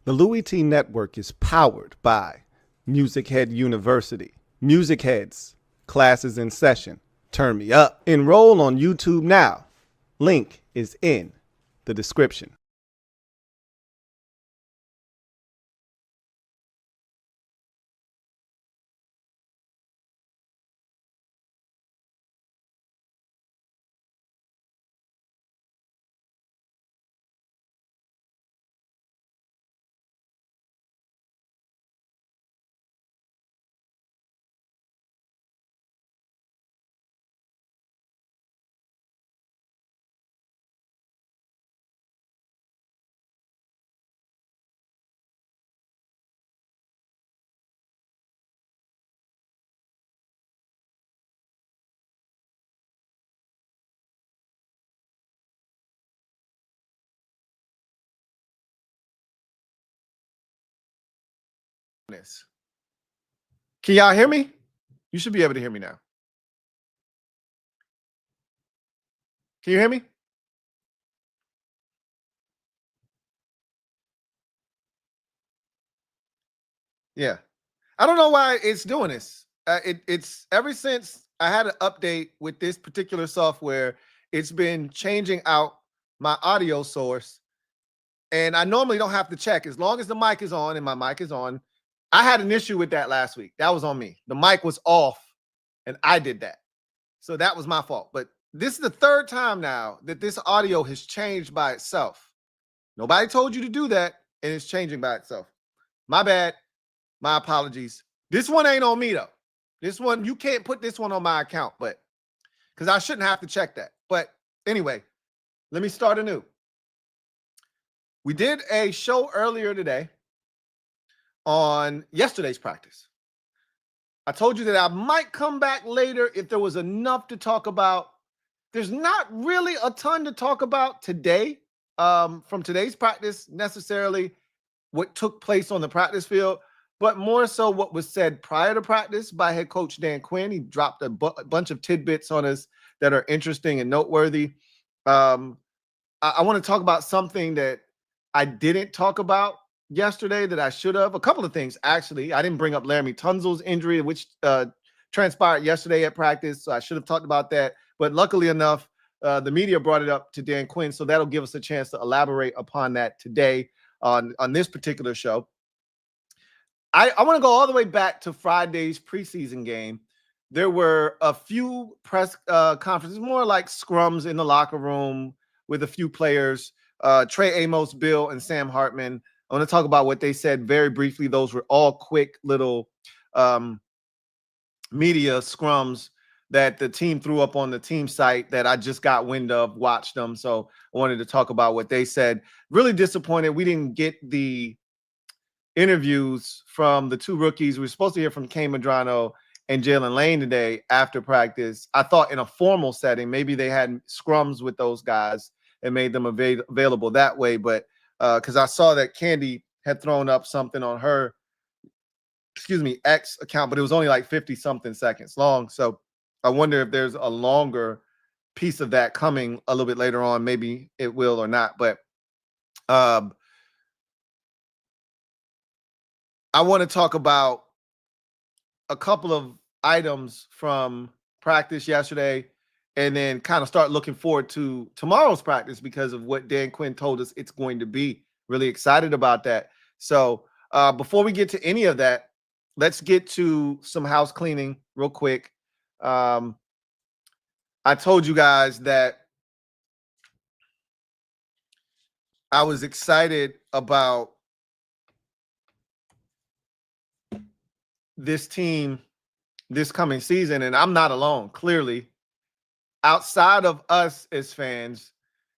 The Louie T Network is powered by MusicHead University. MusicHeads, classes in session. Turn me up. Enroll on YouTube now. Link is in the description. Can y'all hear me? You should be able to hear me now. Can you hear me? Yeah. I don't know why it's doing this. It's ever since I had an update with this particular software, it's been changing out my audio source. And I normally don't have to check as long as the mic is on and my mic is on. I had an issue with that last week. That was on me. The mic was off and I did that. So that was my fault. But this is the third time now that this audio has changed by itself. Nobody told you to do that, and it's changing by itself. My bad. My apologies. This one ain't on me, though. This one, you can't put this one on my account, but because I shouldn't have to check that. But anyway, let me start anew. We did a show earlier today on yesterday's practice. I told you that I might come back later if there was enough to talk about. There's not really a ton to talk about today from today's practice necessarily what took place on the practice field, but more so what was said prior to practice by head coach Dan Quinn. He dropped a bunch of tidbits on us that are interesting and noteworthy. I want to talk about something that I didn't talk about yesterday that I should have. A couple of things, actually. I didn't bring up Laramie Tunsil's injury, which transpired yesterday at practice, so I should have talked about that. But luckily enough, the media brought it up to Dan Quinn, so that'll give us a chance to elaborate upon that today on this particular show. I want to go all the way back to Friday's preseason game. There were a few press conferences, more like scrums in the locker room with a few players, Trey Amos, Bill, and Sam Hartman. I want to talk about what they said very briefly. Those were all quick little media scrums that the team threw up on the team site that I just got wind of, watched them. So I wanted to talk about what they said. Really disappointed we didn't get the interviews from the two rookies. We were supposed to hear from Kane Medrano and Jalen Lane today after practice. I thought in a formal setting, maybe they had scrums with those guys and made them available that way. But because I saw that Candy had thrown up something on her, X account, but it was only like 50-something seconds long. So I wonder if there's a longer piece of that coming a little bit later on. Maybe it will or not. But I want to talk about a couple of items from practice yesterday and then kind of start looking forward to tomorrow's practice because of what Dan Quinn told us it's going to be. Really excited about that. So before we get to any of that, let's get to some house cleaning real quick. I told you guys that I was excited about this team this coming season, and I'm not alone. Clearly, outside of us as fans,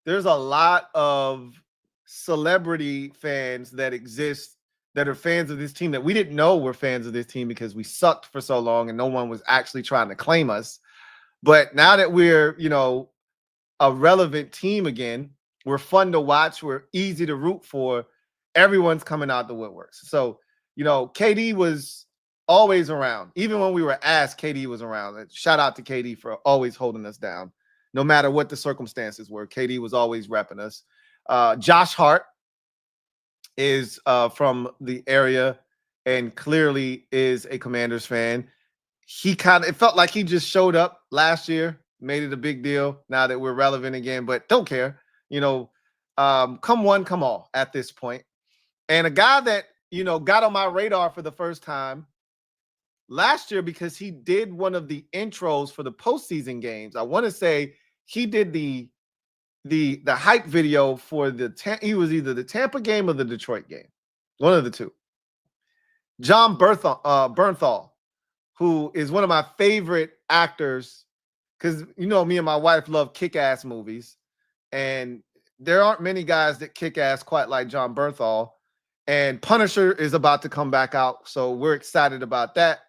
there's a lot of celebrity fans that exist that are fans of this team that we didn't know were fans of this team because we sucked for so long and no one was actually trying to claim us. But now that we're, a relevant team again, we're fun to watch, we're easy to root for, everyone's coming out the woodworks. So, KD was always around. Even when we were asked, KD was around. Shout out to KD for always holding us down. No matter what the circumstances were, KD was always repping us. Josh Hart is from the area and clearly is a Commanders fan. It felt like he just showed up last year, made it a big deal now that we're relevant again, but don't care. Come one, come all at this point. And a guy that, got on my radar for the first time last year because he did one of the intros for the postseason games. I want to say he did the hype video for he was either the Tampa game or the Detroit game, one of the two. John Bernthal, who is one of my favorite actors, because me and my wife love kick-ass movies, and there aren't many guys that kick ass quite like John Bernthal. And Punisher is about to come back out, so we're excited about that.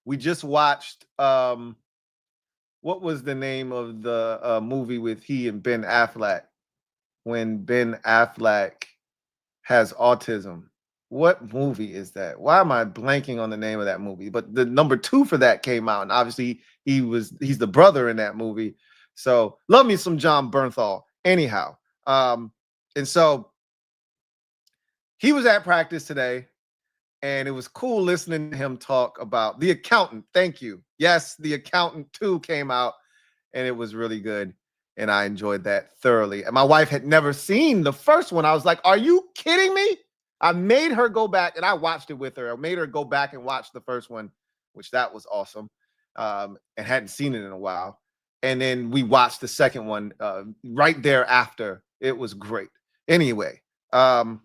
We just watched what was the name of the movie with he and Ben Affleck when Ben Affleck has autism? What movie is that? Why am I blanking on the name of that movie? But the number 2 for that came out, and obviously he's the brother in that movie. So love me some John Bernthal. Anyhow, and so he was at practice today, and it was cool listening to him talk about The Accountant. Thank you. Yes, The Accountant 2 came out, and it was really good, and I enjoyed that thoroughly. And my wife had never seen the first one. I was like, are you kidding me? I made her go back, and I watched it with her. I made her go back and watch the first one, which that was awesome, and hadn't seen it in a while. And then we watched the second one right thereafter. It was great. Anyway, so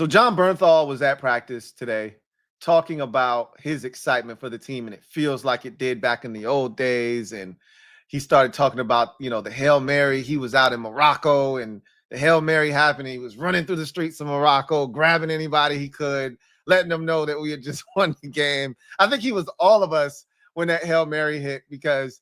John Bernthal was at practice today talking about his excitement for the team, and it feels like it did back in the old days. And he started talking about, the Hail Mary. He was out in Morocco, and the Hail Mary happened. He was running through the streets of Morocco, grabbing anybody he could, letting them know that we had just won the game. I think he was all of us when that Hail Mary hit, because,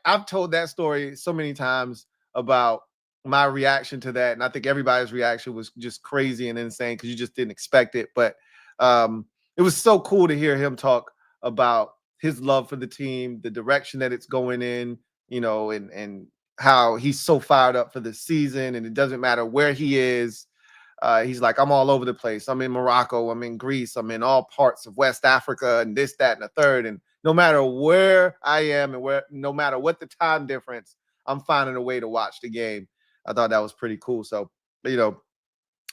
I've told that story so many times about my reaction to that. And I think everybody's reaction was just crazy and insane because you just didn't expect it. But it was so cool to hear him talk about his love for the team, the direction that it's going in, and how he's so fired up for the season. And it doesn't matter where he is. He's like, I'm all over the place. I'm in Morocco. I'm in Greece. I'm in all parts of West Africa and this, that, and the third. And no matter where I am and no matter what the time difference, I'm finding a way to watch the game. I thought that was pretty cool. So,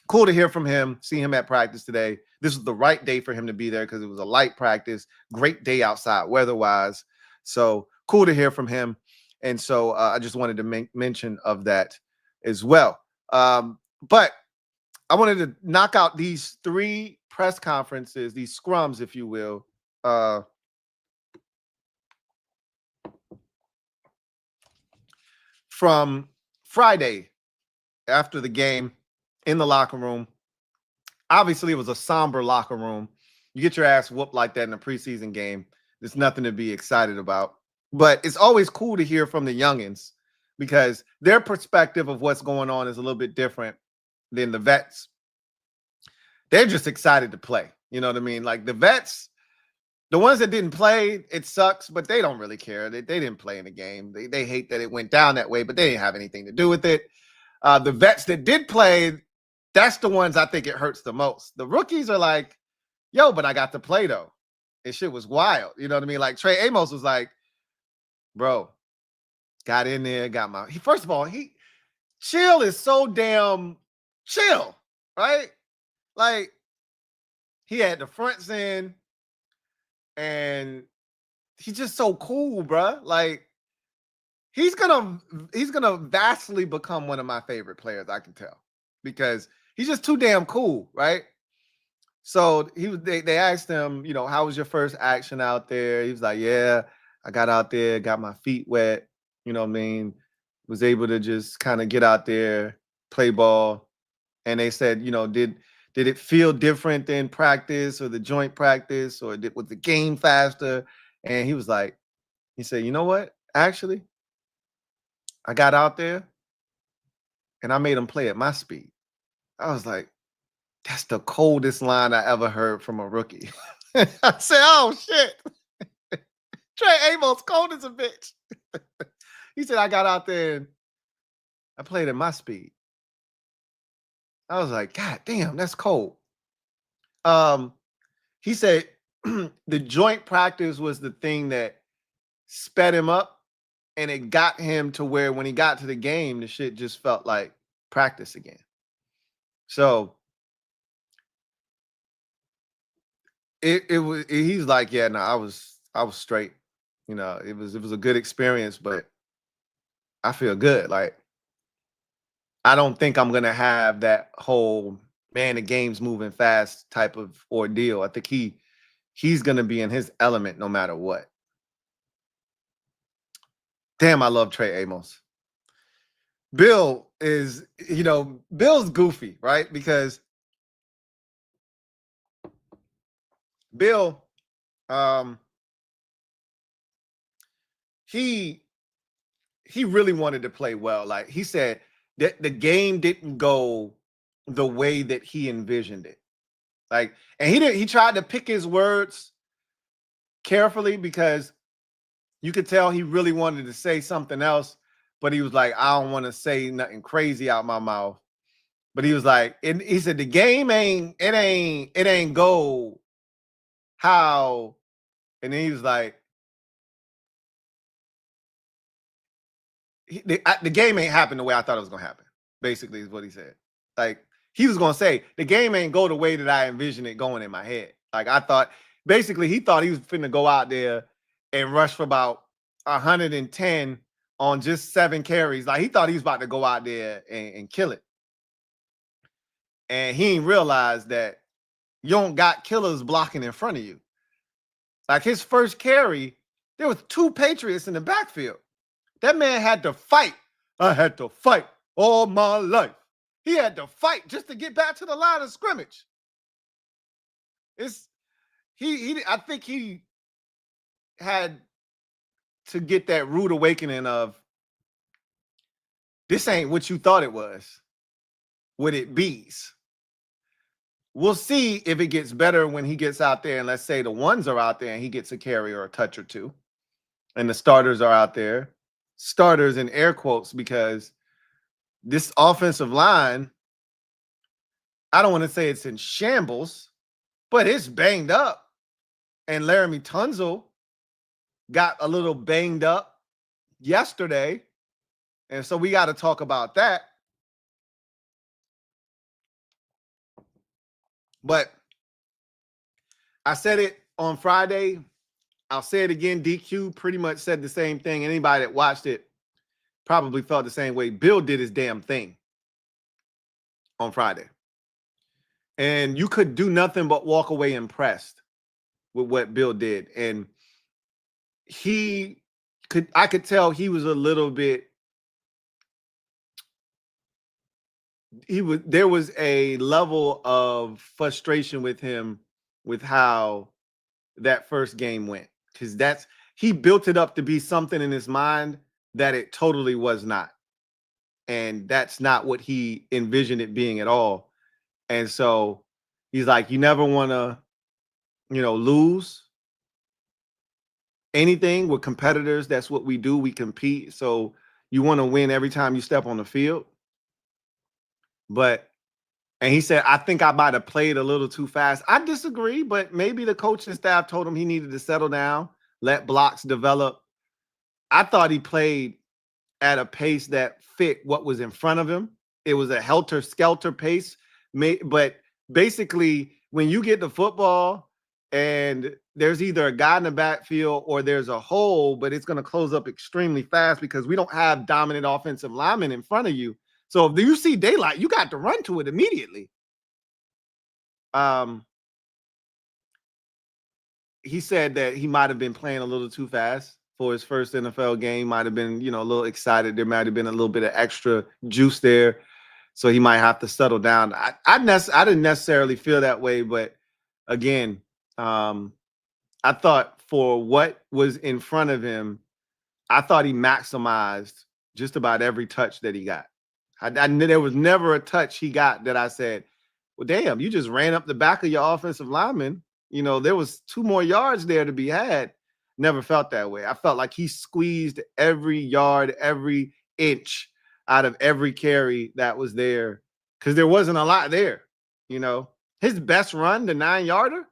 cool to hear from him, see him at practice today. This was the right day for him to be there because it was a light practice, great day outside weather-wise. So cool to hear from him. And so I just wanted to mention of that as well. But I wanted to knock out these 3 press conferences, these scrums, if you will, from Friday after the game in the locker room. Obviously, it was a somber locker room. You get your ass whooped like that in a preseason game. There's nothing to be excited about. But it's always cool to hear from the youngins because their perspective of what's going on is a little bit different than the vets. They're just excited to play. You know what I mean? Like the vets, the ones that didn't play, it sucks, but they don't really care. They didn't play in the game. They hate that it went down that way, but they didn't have anything to do with it. The vets that did play, that's the ones I think it hurts the most. The rookies are like, yo, but I got to play though. And shit was wild. You know what I mean? Like Trey Amos was like, bro, got in there, first of all, chill is so damn chill, right? Like he had the fronts in and he's just so cool, bro. Like he's gonna vastly become one of my favorite players, I can tell, because he's just too damn cool, right? So they asked him, how was your first action out there? He was like, yeah, I got out there, got my feet wet, you know what I mean? Was able to just kind of get out there, play ball. And they said, did it feel different than practice or the joint practice, or was the game faster? And he was like, he said, you know what? Actually, I got out there and I made him play at my speed. I was like, that's the coldest line I ever heard from a rookie. I said, oh, shit. Trey Amos, cold as a bitch. He said, I got out there and I played at my speed. I was like, God damn, that's cold. He said the joint practice was the thing that sped him up, and it got him to where when he got to the game, the shit just felt like practice again. So it was. He's like, yeah, no, I was straight. You know, it was a good experience, but I feel good. Like, I don't think I'm gonna have that whole man, the game's moving fast type of ordeal. I think he's gonna be in his element no matter what. Damn, I love Trey Amos. Bill is, Bill's goofy, right? Because Bill, he really wanted to play well. Like he said that the game didn't go the way that he envisioned it. Like, and he tried to pick his words carefully because you could tell he really wanted to say something else, but he was like, I don't want to say nothing crazy out my mouth. But he was like, and he said the game ain't go how, and then he was like, the game ain't happened the way I thought it was gonna happen. Basically, is what he said. Like he was gonna say the game ain't go the way that I envisioned it going in my head. Like I thought, basically, he thought he was finna go out there and rush for about 110 on just 7 carries. Like he thought he was about to go out there and kill it. And he didn't realize that you don't got killers blocking in front of you. Like his first carry, there was 2 Patriots in the backfield. That man had to fight. I had to fight all my life. He had to fight just to get back to the line of scrimmage. I think he had to get that rude awakening of this ain't what you thought it was. What it be's. We'll see if it gets better when he gets out there, and let's say the ones are out there and he gets a carry or a touch or two, and the starters are out there. Starters in air quotes, because this offensive line, I don't want to say it's in shambles, but it's banged up. And Laramie Tunzel got a little banged up yesterday. And so we got to talk about that. But I said it on Friday. I'll say it again. DQ pretty much said the same thing. Anybody that watched it probably felt the same way. Bill did his damn thing on Friday. And you could do nothing but walk away impressed with what Bill did. And I could tell he was a little bit, there was a level of frustration with him with how that first game went. Because he built it up to be something in his mind that it totally was not. And that's not what he envisioned it being at all. And so he's like, you never want to, lose anything with competitors. That's what we do. We compete. So you want to win every time you step on the field. And he said, I think I might have played a little too fast. I disagree, but maybe the coaching staff told him he needed to settle down, let blocks develop. I thought he played at a pace that fit what was in front of him. It was a helter-skelter pace. But basically, when you get the football and there's either a guy in the backfield or there's a hole, but it's going to close up extremely fast because we don't have dominant offensive linemen in front of you. So if you see daylight, you got to run to it immediately. He said that he might have been playing a little too fast for his first NFL game. Might have been, a little excited. There might have been a little bit of extra juice there. So he might have to settle down. I didn't necessarily feel that way, but again, I thought for what was in front of him, I thought he maximized just about every touch that he got. There was never a touch he got that I said, well, damn, you just ran up the back of your offensive lineman. There was 2 more yards there to be had. Never felt that way. I felt like he squeezed every yard, every inch out of every carry that was there because there wasn't a lot there. His best run, the 9-yarder,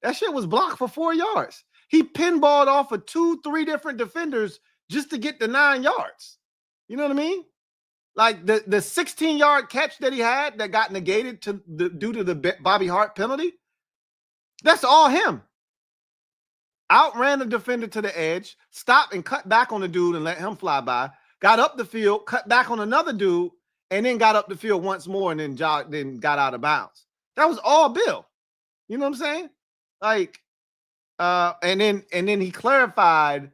that shit was blocked for 4 yards. He pinballed off of 2-3 different defenders just to get the 9 yards. You know what I mean? Like the 16-yard catch that he had that got negated due to the Bobby Hart penalty, that's all him. Outran the defender to the edge, stopped and cut back on the dude and let him fly by, got up the field, cut back on another dude, and then got up the field once more and then got out of bounds. That was all Bill. You know what I'm saying? Like, and then he clarified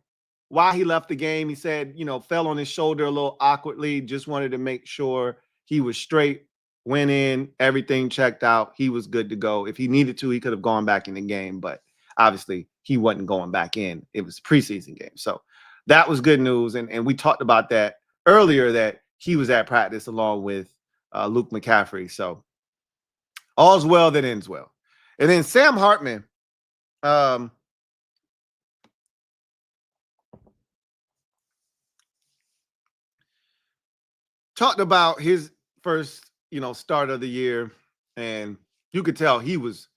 why he left the game. He said, fell on his shoulder a little awkwardly, just wanted to make sure he was straight, went in, everything checked out. He was good to go. If he needed to, he could have gone back in the game, but obviously he wasn't going back in. It was a preseason game. So that was good news. And we talked about that earlier, that he was at practice along with Luke McCaffrey. So all's well that ends well. And then Sam Hartman, talked about his first, start of the year, and you could tell he was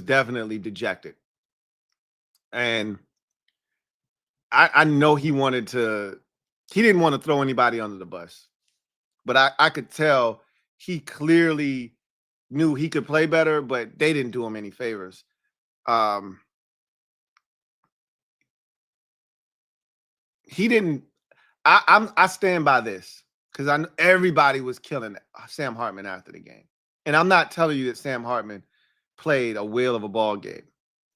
definitely dejected. And I know he didn't want to throw anybody under the bus, but I could tell he clearly knew he could play better, but they didn't do him any favors. He didn't. I stand by this because I know everybody was killing Sam Hartman after the game, and I'm not telling you that Sam Hartman played a whale of a ball game,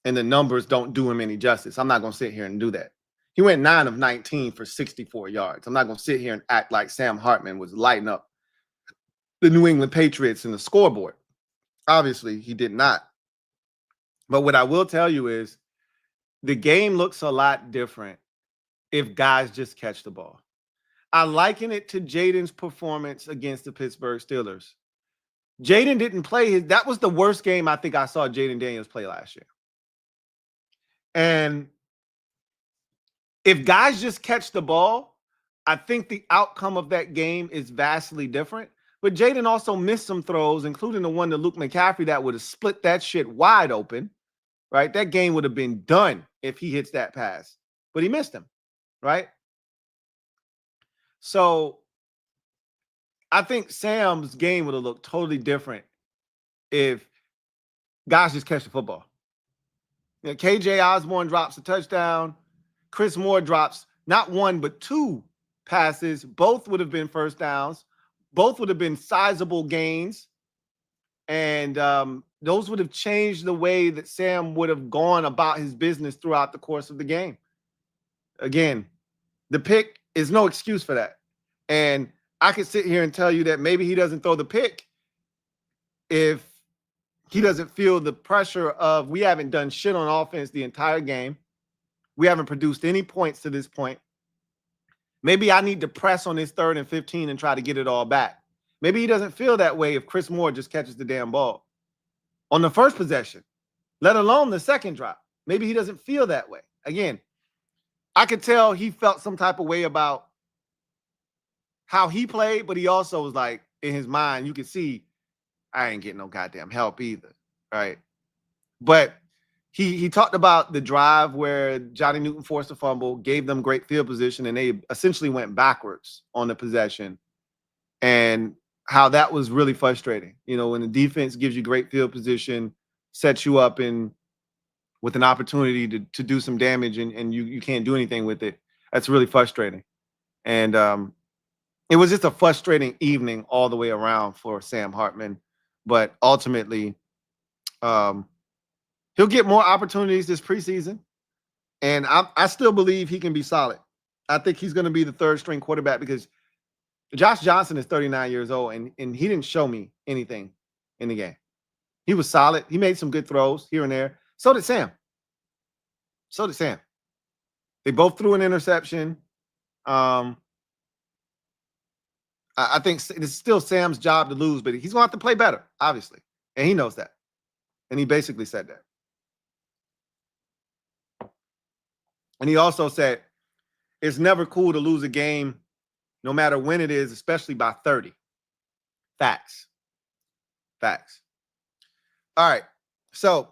and the numbers don't do him any justice. I'm not going to sit here and do that. He went 9 of 19 for 64 yards. I'm not going to sit here and act like Sam Hartman was lighting up the New England Patriots in the scoreboard. Obviously, he did not. But what I will tell you is the game looks a lot different if guys just catch the ball. I liken it to Jaden's performance against the Pittsburgh Steelers. Jaden didn't play that was the worst game I think I saw Jaden Daniels play last year. And if guys just catch the ball, I think the outcome of that game is vastly different. But Jaden also missed some throws, including the one to Luke McCaffrey that would have split that shit wide open, right? That game would have been done if he hits that pass. But he missed him, right? So I think Sam's game would have looked totally different if guys just catch the football. KJ Osborne drops a touchdown. Chris Moore drops not one, but 2 passes. Both would have been first downs. Both would have been sizable gains. And those would have changed the way that Sam would have gone about his business throughout the course of the game. Again, the pick is no excuse for that. And I could sit here and tell you that maybe he doesn't throw the pick if he doesn't feel the pressure of, we haven't done shit on offense the entire game. We haven't produced any points to this point. Maybe I need to press on this 3rd and 15 and try to get it all back. Maybe he doesn't feel that way if Chris Moore just catches the damn ball on the first possession, let alone the second drop. Maybe he doesn't feel that way. Again, I could tell he felt some type of way about how he played, but he also was like, in his mind, you could see, I ain't getting no goddamn help either, right? But he talked about the drive where Johnny Newton forced a fumble, gave them great field position, and they essentially went backwards on the possession, and how that was really frustrating. When the defense gives you great field position, sets you up with an opportunity to do some damage, and you can't do anything with it. That's really frustrating. And it was just a frustrating evening all the way around for Sam Hartman. But ultimately, he'll get more opportunities this preseason. And I still believe he can be solid. I think he's going to be the 3rd string quarterback because Josh Johnson is 39 years old, and he didn't show me anything in the game. He was solid. He made some good throws here and there. So did Sam. They both threw an interception. I think it's still Sam's job to lose, but he's going to have to play better, obviously. And he knows that. And he basically said that. And he also said, it's never cool to lose a game, no matter when it is, especially by 30. Facts. Facts. All right. So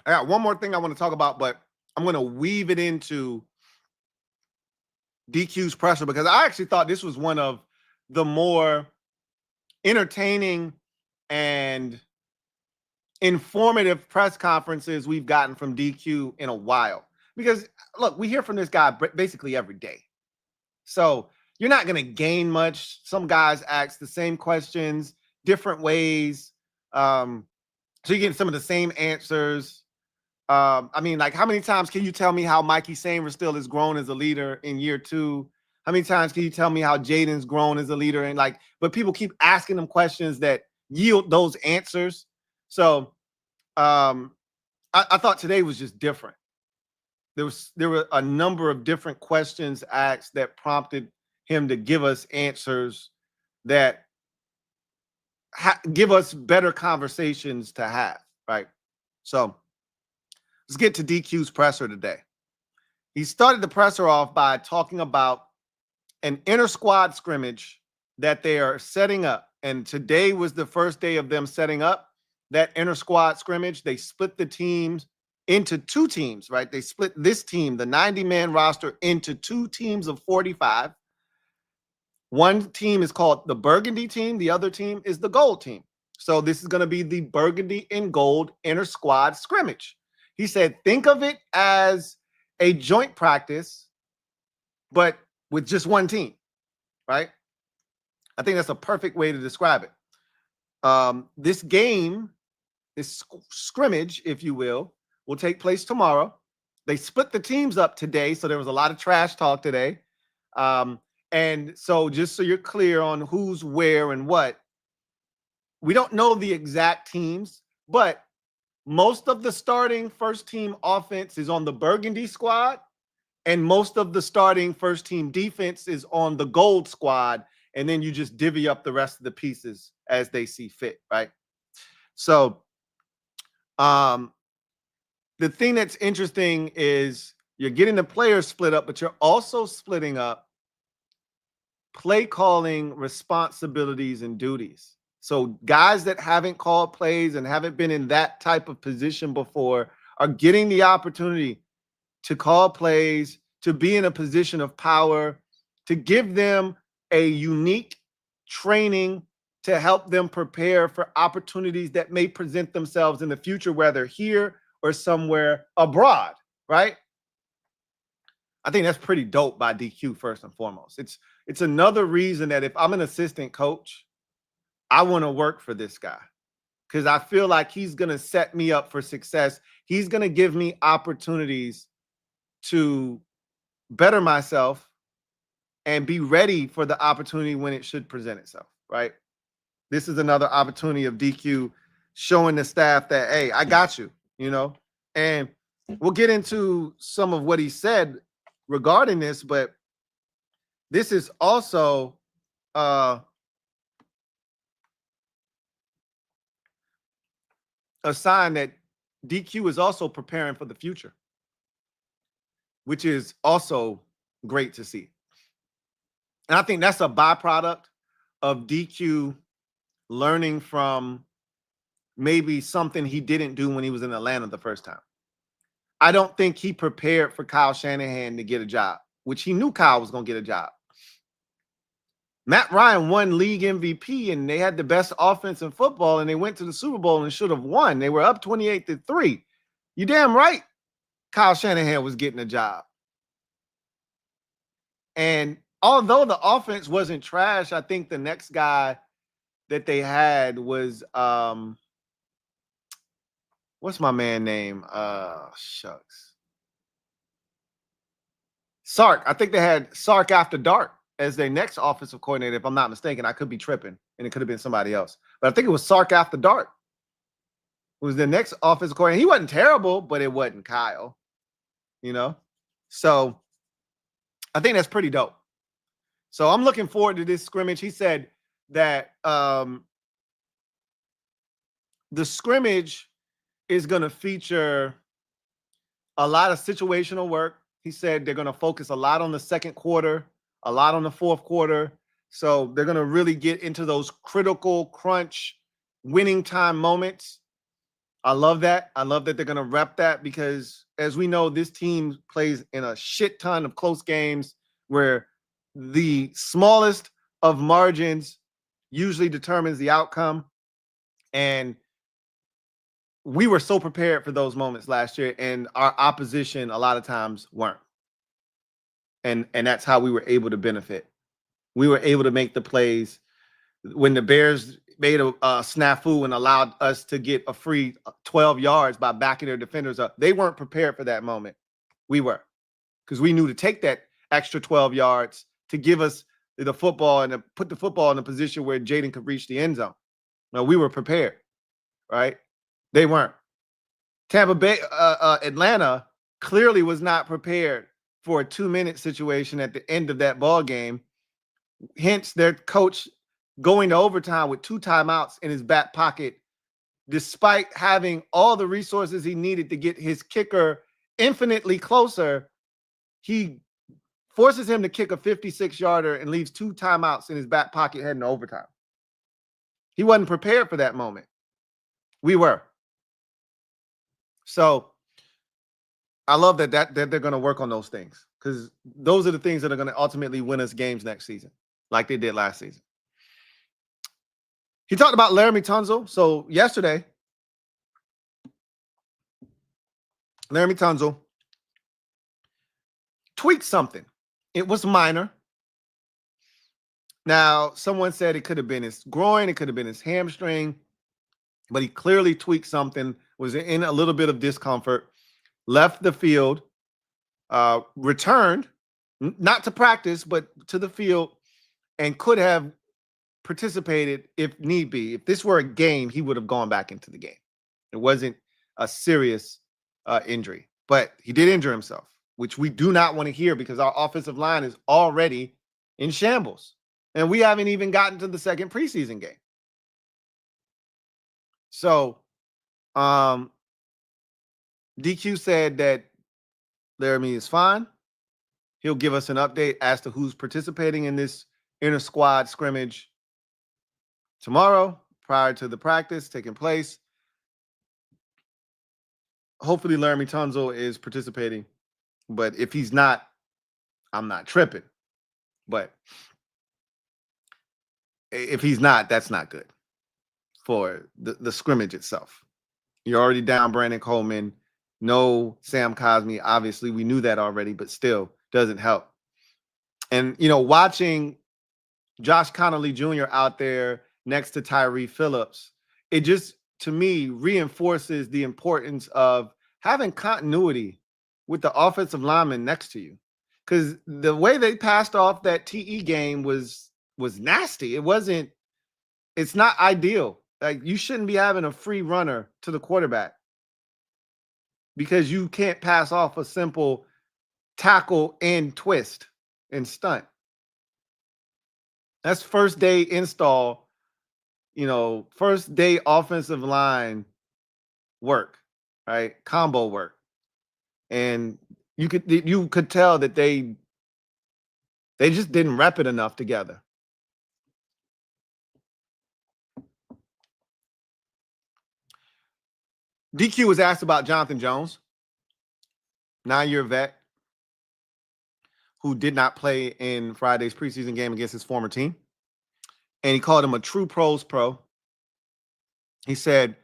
I got one more thing I want to talk about, but I'm going to weave it into DQ's pressure because I actually thought this was one of the more entertaining and informative press conferences we've gotten from DQ in a while. Because, look, we hear from this guy basically every day. So you're not going to gain much. Some guys ask the same questions, different ways. So you get some of the same answers. I mean, like, how many times can you tell me how Mikey Samer still has grown as a leader in year 2? How many times can you tell me how Jaden's grown as a leader? And like, but people keep asking them questions that yield those answers. So I thought today was just different. There were a number of different questions asked that prompted him to give us answers that give us better conversations to have, right? So let's get to DQ's presser today. He started the presser off by talking about an inter-squad scrimmage that they are setting up. And today was the first day of them setting up that inter-squad scrimmage. They split the teams into 2 teams, right? They split this team, the 90-man roster, into 2 teams of 45. One team is called the Burgundy team. The other team is the Gold team. So this is going to be the Burgundy and Gold inter-squad scrimmage. He said, think of it as a joint practice, but with just one team, right? I think that's a perfect way to describe it. This game, this scrimmage, if you will take place tomorrow. They split the teams up today, so there was a lot of trash talk today. And so just so you're clear on who's where and what, we don't know the exact teams, but most of the starting first team offense is on the Burgundy squad, and most of the starting first team defense is on the Gold squad. And then you just divvy up the rest of the pieces as they see fit, right? So the thing that's interesting is you're getting the players split up, but you're also splitting up play calling responsibilities and duties. So guys that haven't called plays and haven't been in that type of position before are getting the opportunity to call plays, to be in a position of power, to give them a unique training to help them prepare for opportunities that may present themselves in the future, whether here or somewhere abroad, right? I think that's pretty dope by DQ first and foremost. It's another reason that if I'm an assistant coach, I want to work for this guy because I feel like he's going to set me up for success. He's going to give me opportunities to better myself and be ready for the opportunity when it should present itself, right? This is another opportunity of DQ showing the staff that, hey, I got you, you know? And we'll get into some of what he said regarding this, but this is also a sign that DQ is also preparing for the future, which is also great to see. And I think that's a byproduct of DQ learning from maybe something he didn't do when he was in Atlanta the first time. I don't think he prepared for Kyle Shanahan to get a job, which he knew Kyle was going to get a job. Matt Ryan won league MVP, and they had the best offense in football, and they went to the Super Bowl and should have won. They were up 28-3. You damn right Kyle Shanahan was getting a job. And although the offense wasn't trash, I think the next guy that they had was what's my man name? Shucks. Sark. I think they had Sark after dark as their next offensive coordinator, if I'm not mistaken. I could be tripping, and it could have been somebody else. But I think it was Sark after dark. It was the next offensive coordinator. He wasn't terrible, but it wasn't Kyle, you know? So I think that's pretty dope. So I'm looking forward to this scrimmage. He said that the scrimmage is going to feature a lot of situational work. He said they're going to focus a lot on the second quarter a lot on the fourth quarter. So they're going to really get into those critical crunch winning time moments. I love that. I love that they're going to rep that because, as we know, this team plays in a shit ton of close games where the smallest of margins usually determines the outcome. And we were so prepared for those moments last year, and our opposition a lot of times weren't. And that's how we were able to benefit. We were able to make the plays when the Bears made a snafu and allowed us to get a free 12 yards by backing their defenders up. They weren't prepared for that moment. We were, because we knew to take that extra 12 yards to give us the football and to put the football in a position where Jaden could reach the end zone. Now, we were prepared, right? They weren't. Tampa Bay, Atlanta clearly was not prepared for a 2-minute situation at the end of that ball game. Hence, their coach going to overtime with 2 timeouts in his back pocket, despite having all the resources he needed to get his kicker infinitely closer. He forces him to kick a 56-yarder and leaves 2 timeouts in his back pocket heading to overtime. He wasn't prepared for that moment. We were. So I love that they're going to work on those things, because those are the things that are going to ultimately win us games next season, like they did last season. He talked about Laramie Tunsil. So yesterday, Laramie Tunsil tweaked something. It was minor. Now, someone said it could have been his groin, it could have been his hamstring, but he clearly tweaked something, was in a little bit of discomfort, left the field, returned, not to practice, but to the field, and could have participated if need be. If this were a game, he would have gone back into the game. It wasn't a serious injury, but he did injure himself, which we do not want to hear, because our offensive line is already in shambles. And we haven't even gotten to the second preseason game. So DQ said that Laramie is fine. He'll give us an update as to who's participating in this inter-squad scrimmage tomorrow, prior to the practice taking place. Hopefully Laramie Tunsil is participating, but if he's not, I'm not tripping. But if he's not, that's not good for the scrimmage itself. You're already down Brandon Coleman. No Sam Cosmi. Obviously, we knew that already, but still doesn't help. And, watching Josh Connolly Jr. out there next to Tyree Phillips, it just, to me, reinforces the importance of having continuity with the offensive lineman next to you. Because the way they passed off that TE game was nasty. It's not ideal. Like, you shouldn't be having a free runner to the quarterback because you can't pass off a simple tackle and twist and stunt. That's first day install, first day offensive line work, right? Combo work. And you could tell that they just didn't rep it enough together. DQ was asked about Jonathan Jones, 9-year vet, who did not play in Friday's preseason game against his former team. And he called him a true pros pro. He said,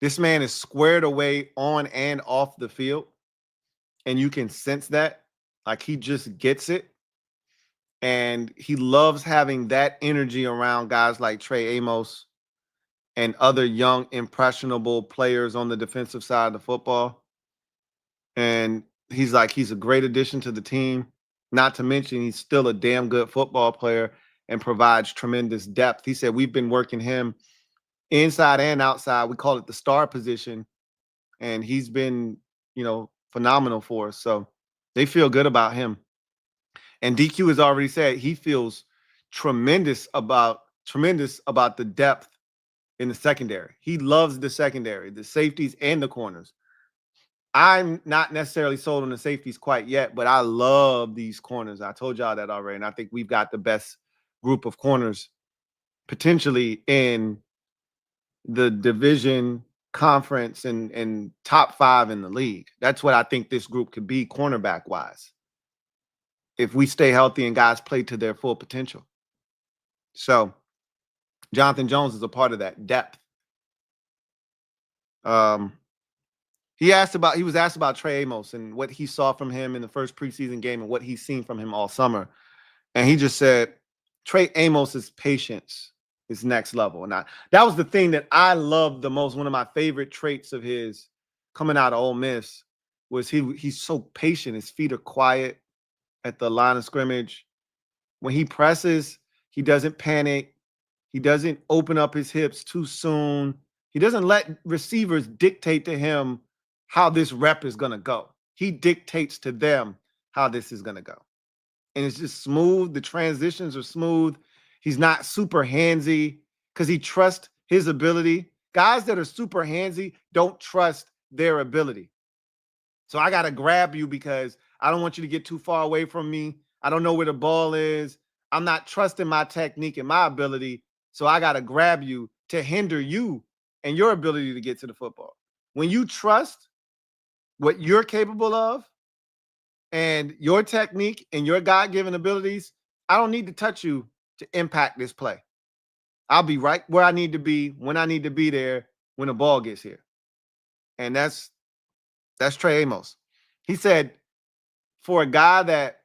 this man is squared away on and off the field. And you can sense that. Like, he just gets it. And he loves having that energy around guys like Trey Amos and other young, impressionable players on the defensive side of the football. And he's a great addition to the team. Not to mention, he's still a damn good football player and provides tremendous depth. He said we've been working him inside and outside. We call it the star position. And he's been, phenomenal for us. So they feel good about him. And DQ has already said he feels tremendous about the depth in the secondary. He loves the secondary, the safeties and the corners. I'm not necessarily sold on the safeties quite yet, but I love these corners. I told y'all that already, and I think we've got the best group of corners potentially in the division, conference, and top 5 in the league. That's what I think this group could be cornerback-wise if we stay healthy and guys play to their full potential. So Jonathan Jones is a part of that depth. He was asked about Trey Amos and what he saw from him in the first preseason game and what he's seen from him all summer. And he just said, Trey Amos's patience is next level. And that was the thing that I loved the most. One of my favorite traits of his coming out of Ole Miss was he's so patient. His feet are quiet at the line of scrimmage. When he presses, he doesn't panic. He doesn't open up his hips too soon. He doesn't let receivers dictate to him how this rep is going to go. He dictates to them how this is going to go. And it's just smooth. The transitions are smooth. He's not super handsy because he trusts his ability. Guys that are super handsy don't trust their ability. So I got to grab you because I don't want you to get too far away from me. I don't know where the ball is. I'm not trusting my technique and my ability. So I got to grab you to hinder you and your ability to get to the football. When you trust what you're capable of and your technique and your God-given abilities, I don't need to touch you to impact this play. I'll be right where I need to be when I need to be there when the ball gets here. And that's Trey Amos. He said, for a guy that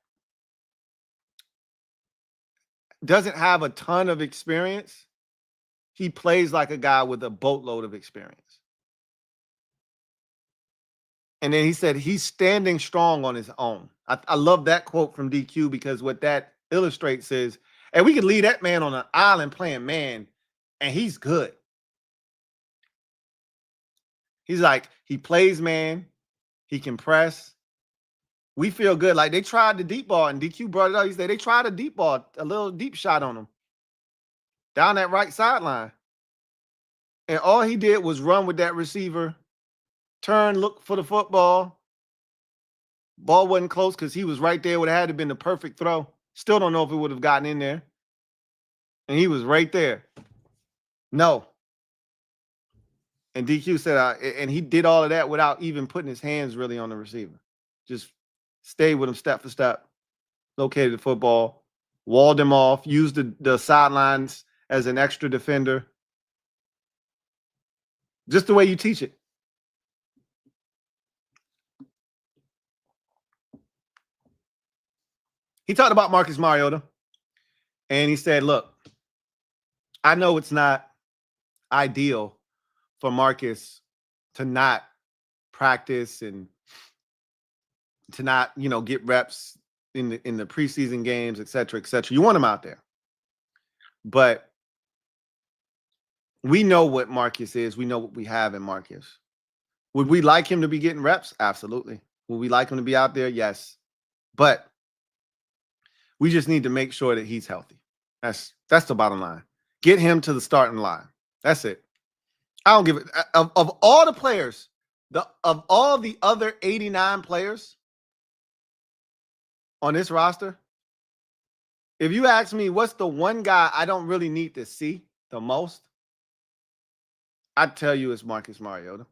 doesn't have a ton of experience, he plays like a guy with a boatload of experience. And then he said he's standing strong on his own. I love that quote from DQ because what that illustrates is, and we could leave that man on an island playing man, and he's good. He's like, he plays man. He can press. We feel good. Like they tried the deep ball, and DQ brought it up. He said they tried a deep ball, a little deep shot on him down that right sideline. And all he did was run with that receiver, turn, look for the football. Ball wasn't close because he was right there. Would have had to been the perfect throw. Still don't know if it would have gotten in there. And he was right there. No. And DQ said, and he did all of that without even putting his hands really on the receiver. Just stayed with him step for step, located the football, walled him off, used the sidelines as an extra defender. Just the way you teach it. He talked about Marcus Mariota, and he said, look, I know it's not ideal for Marcus to not practice and to not, get reps in the preseason games, et cetera, et cetera. You want him out there. But we know what Marcus is. We know what we have in Marcus. Would we like him to be getting reps? Absolutely. Would we like him to be out there? Yes. But we just need to make sure that he's healthy. That's the bottom line. Get him to the starting line. That's it. I don't give it. Of all the players, of all the other 89 players on this roster, if you ask me what's the one guy I don't really need to see the most, I'd tell you it's Marcus Mariota.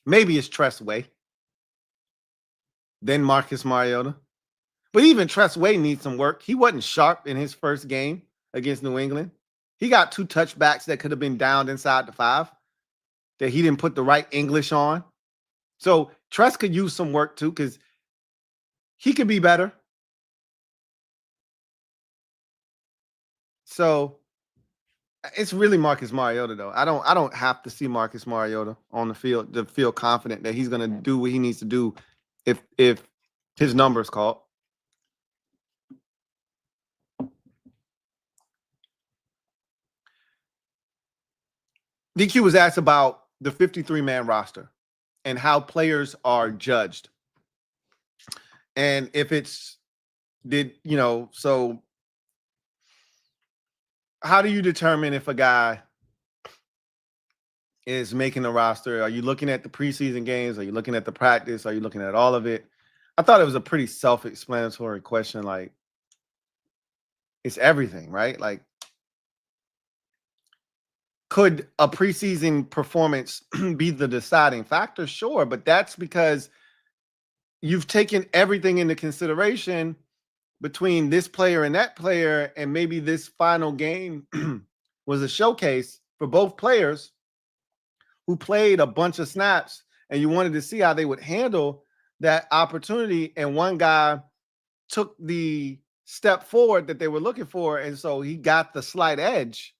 Maybe it's Tress Way. Then Marcus Mariota. But even Tress Way needs some work. He wasn't sharp in his first game against New England. He got 2 touchbacks that could have been downed inside the 5 that he didn't put the right English on. So Tress could use some work too because he could be better. So it's really Marcus Mariota, though. I don't have to see Marcus Mariota on the field to feel confident that he's going to do what he needs to do if his number is called. DQ was asked about the 53-man roster and how players are judged. And if it's, so how do you determine if a guy is making the roster? Are you looking at the preseason games? Are you looking at the practice? Are you looking at all of it? I thought it was a pretty self-explanatory question. Like, it's everything, right? Like, could a preseason performance be the deciding factor? Sure, but that's because you've taken everything into consideration between this player and that player, and maybe this final game was a showcase for both players who played a bunch of snaps, and you wanted to see how they would handle that opportunity. And one guy took the step forward that they were looking for, and so he got the slight edge.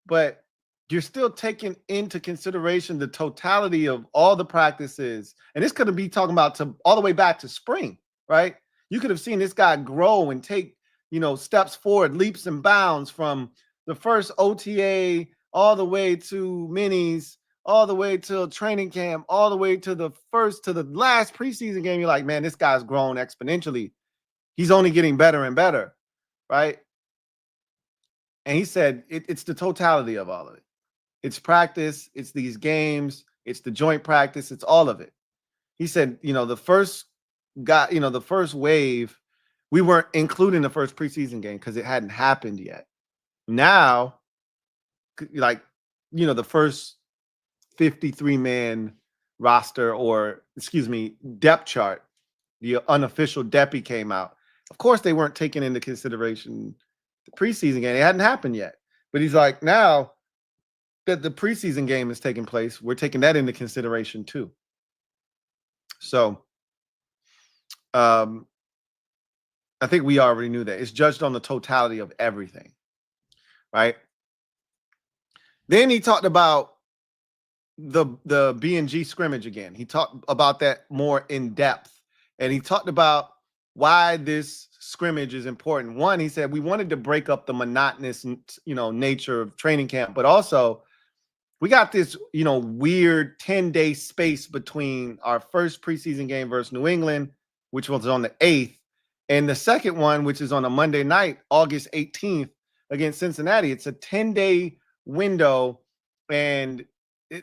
But you're still taking into consideration the totality of all the practices. And this could be talking about to all the way back to spring, right? You could have seen this guy grow and take, steps forward, leaps and bounds from the first OTA all the way to minis, all the way to training camp, all the way to the last preseason game. You're like, man, this guy's grown exponentially. He's only getting better and better, right? And he said it's the totality of all of it. It's practice, it's these games, it's the joint practice, it's all of it. He said, the first wave, we weren't including the first preseason game because it hadn't happened yet. Now, the first 53-man roster, or depth chart, the unofficial DEPI came out. Of course, they weren't taking into consideration the preseason game. It hadn't happened yet. But he's like, now that the preseason game is taking place, we're taking that into consideration too. So I think we already knew that. It's judged on the totality of everything, right? Then he talked about the B&G scrimmage again. He talked about that more in depth. And he talked about why this scrimmage is important. One, he said, we wanted to break up the monotonous, nature of training camp, but also we got this, weird 10-day space between our first preseason game versus New England, which was on the 8th, and the second one, which is on a Monday night, August 18th against Cincinnati. It's a 10-day window, and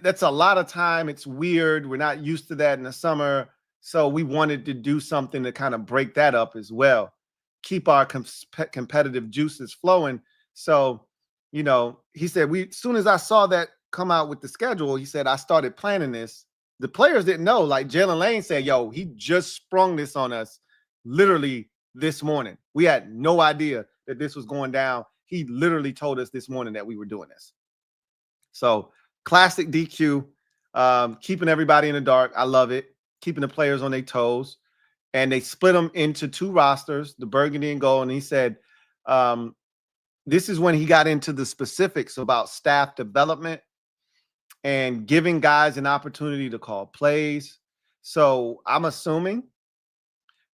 that's a lot of time. It's weird. We're not used to that in the summer. So we wanted to do something to kind of break that up as well, keep our competitive juices flowing. So, he said, as soon as I saw that come out with the schedule, he said, I started planning this. The players didn't know. Like Jalen Lane said, yo, he just sprung this on us literally this morning. We had no idea that this was going down. He literally told us this morning that we were doing this. So classic DQ, keeping everybody in the dark. I love it. Keeping the players on their toes. And they split them into two rosters, the burgundy and gold. And he said, this is when he got into the specifics about staff development and giving guys an opportunity to call plays. So I'm assuming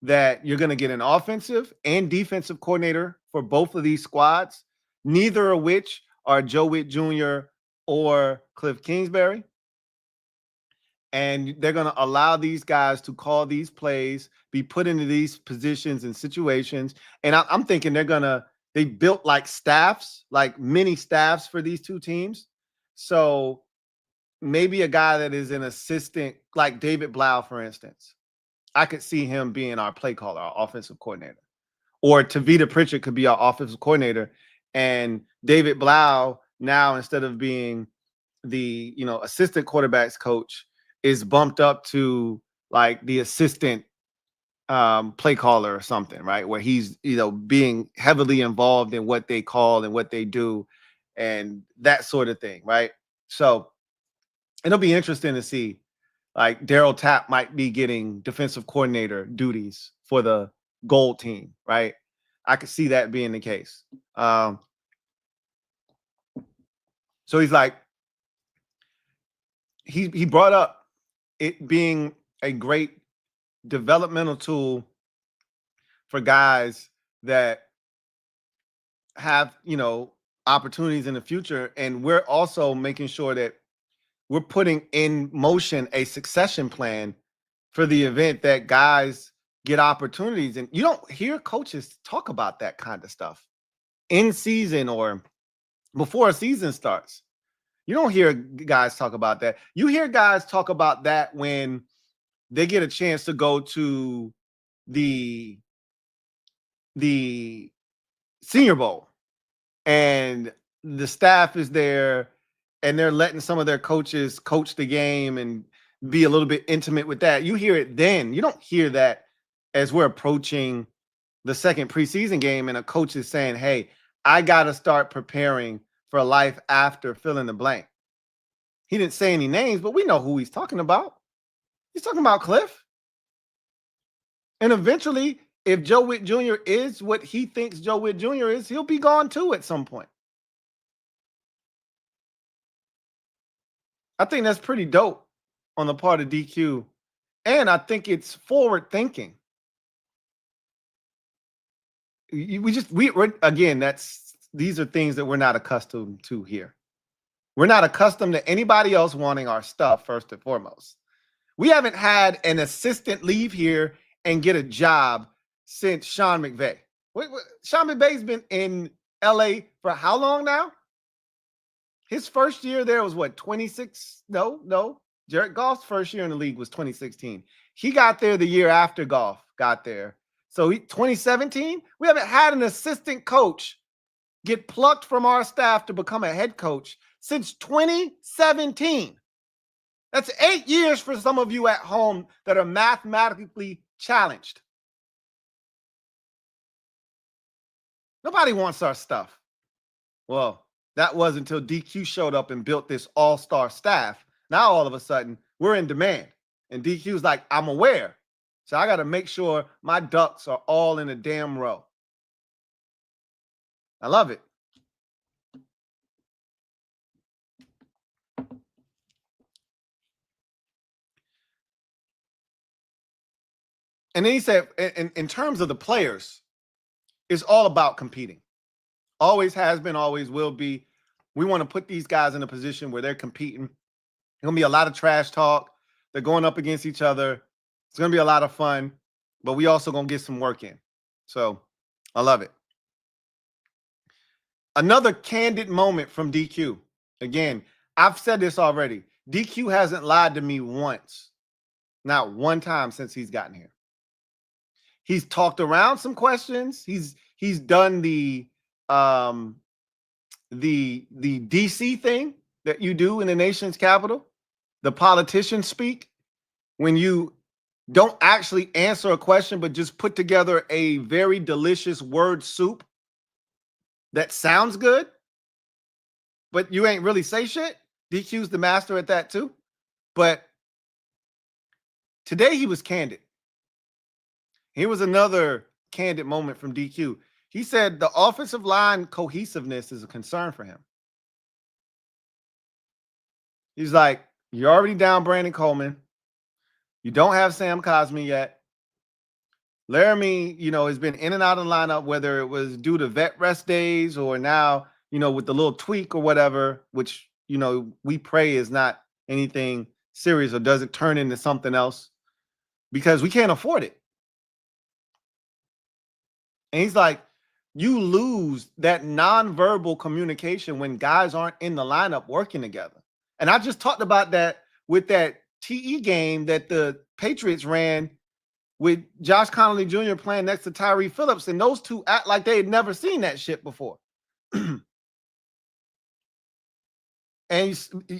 that you're going to get an offensive and defensive coordinator for both of these squads, neither of which are Joe Witt Jr. or Cliff Kingsbury. And they're going to allow these guys to call these plays, be put into these positions and situations. And I'm thinking they built like staffs, like mini staffs for these two teams. So maybe a guy that is an assistant, like David Blau, for instance, I could see him being our play caller, our offensive coordinator. Or Tavita Pritchard could be our offensive coordinator. And David Blau, now instead of being the assistant quarterbacks coach, is bumped up to like the assistant play caller or something, right? Where he's, being heavily involved in what they call and what they do and that sort of thing, right? So it'll be interesting to see, like Daryl Tapp might be getting defensive coordinator duties for the gold team, right? I could see that being the case. So he's like, he brought up it being a great developmental tool for guys that have, opportunities in the future. And we're also making sure that we're putting in motion a succession plan for the event that guys get opportunities. And you don't hear coaches talk about that kind of stuff in season or before a season starts. You don't hear guys talk about that. You hear guys talk about that when they get a chance to go to the Senior Bowl and the staff is there and they're letting some of their coaches coach the game and be a little bit intimate with that. You hear it then. You don't hear that as we're approaching the second preseason game and a coach is saying, hey, I got to start preparing for life after fill in the blank. He didn't say any names, but we know who he's talking about. He's talking about Cliff. And eventually, if Joe Witt Jr. is what he thinks Joe Witt Jr. is, he'll be gone too at some point. I think that's pretty dope on the part of DQ. And I think it's forward thinking. These are things that we're not accustomed to here. We're not accustomed to anybody else wanting our stuff first and foremost. We haven't had an assistant leave here and get a job since Sean McVay. Sean McVay's been in LA for how long now? His first year there was what, 26? No. Jared Goff's first year in the league was 2016. He got there the year after Goff got there. So 2017, we haven't had an assistant coach get plucked from our staff to become a head coach since 2017. That's 8 years for some of you at home that are mathematically challenged. Nobody wants our stuff. Well, that was until DQ showed up and built this all-star staff. Now, all of a sudden, we're in demand. And DQ's like, I'm aware. So I got to make sure my ducks are all in a damn row. I love it. And then he said, in terms of the players, it's all about competing. Always has been, always will be. We want to put these guys in a position where they're competing. There's going to be a lot of trash talk. They're going up against each other. It's going to be a lot of fun, but we also going to get some work in. So I love it. Another candid moment from DQ. Again, I've said this already. DQ hasn't lied to me once. Not one time since he's gotten here. He's talked around some questions. He's done the DC thing that you do in the nation's capital, the politicians speak, when you don't actually answer a question, but just put together a very delicious word soup that sounds good, but you ain't really say shit. DQ's the master at that too. But today he was candid. Here was another candid moment from DQ. He said the offensive line cohesiveness is a concern for him. He's like, you're already down Brandon Coleman. You don't have Sam Cosmi yet. Laramie, has been in and out of the lineup, whether it was due to vet rest days or now, with the little tweak or whatever, which, we pray is not anything serious or doesn't turn into something else because we can't afford it. And he's like, you lose that nonverbal communication when guys aren't in the lineup working together. And I just talked about that with that TE game that the Patriots ran with Josh Connolly Jr. playing next to Tyree Phillips, and those two act like they had never seen that shit before. And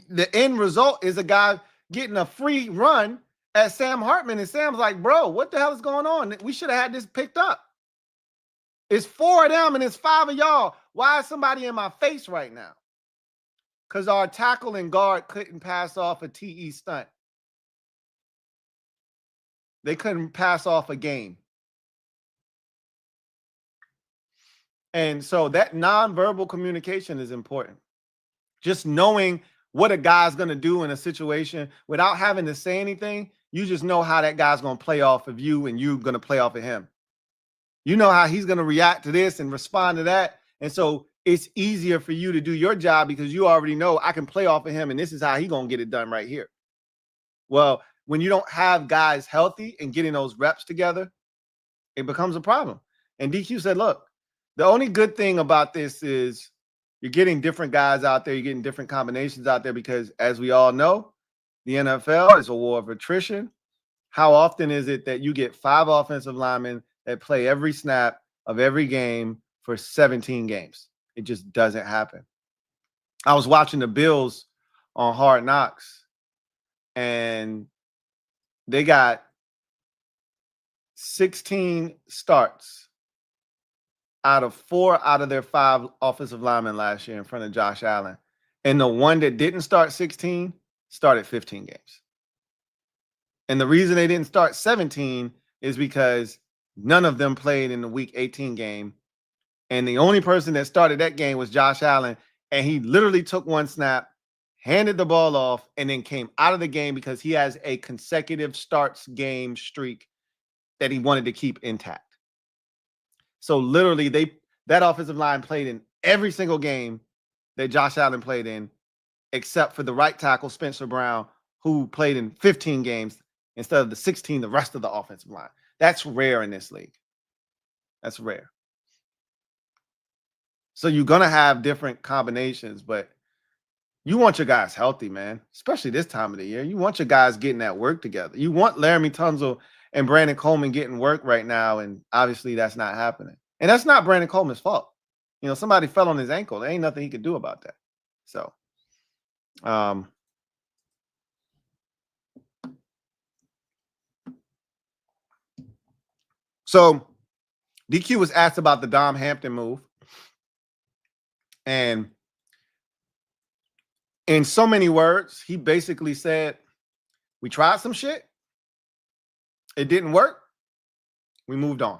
the end result is a guy getting a free run at Sam Hartman, and Sam's like, bro, what the hell is going on? We should have had this picked up. It's 4 of them and it's 5 of y'all. Why is somebody in my face right now? Because our tackle and guard couldn't pass off a TE stunt. They couldn't pass off a game. And so that nonverbal communication is important. Just knowing what a guy's going to do in a situation without having to say anything, you just know how that guy's going to play off of you and you're going to play off of him. You know how he's going to react to this and respond to that. And so it's easier for you to do your job because you already know I can play off of him and this is how he's going to get it done right here. Well, when you don't have guys healthy and getting those reps together, it becomes a problem. And DQ said, look, the only good thing about this is You're getting different guys out there. You're getting different combinations out there because, as we all know, the NFL is a war of attrition. How often is it that you get 5 offensive linemen that play every snap of every game for 17 games? It just doesn't happen. I was watching the Bills on Hard Knocks, and they got 16 starts out of 4 out of their 5 offensive linemen last year in front of Josh Allen. And the one that didn't start 16 started 15 games. And the reason they didn't start 17 is because none of them played in the Week 18 game. And the only person that started that game was Josh Allen. And he literally took one snap, handed the ball off, and then came out of the game because he has a consecutive starts game streak that he wanted to keep intact. So literally, that offensive line played in every single game that Josh Allen played in, except for the right tackle, Spencer Brown, who played in 15 games instead of the 16, the rest of the offensive line. That's rare in this league. That's rare. So you're going to have different combinations, but you want your guys healthy, man, especially this time of the year. You want your guys getting that work together. You want Laramie Tunsil and Brandon Coleman getting work right now, and obviously that's not happening. And that's not Brandon Coleman's fault. You know, somebody fell on his ankle. There ain't nothing he could do about that. So DQ was asked about the Dom Hampton move. And in so many words, he basically said, we tried some shit. It didn't work. We moved on.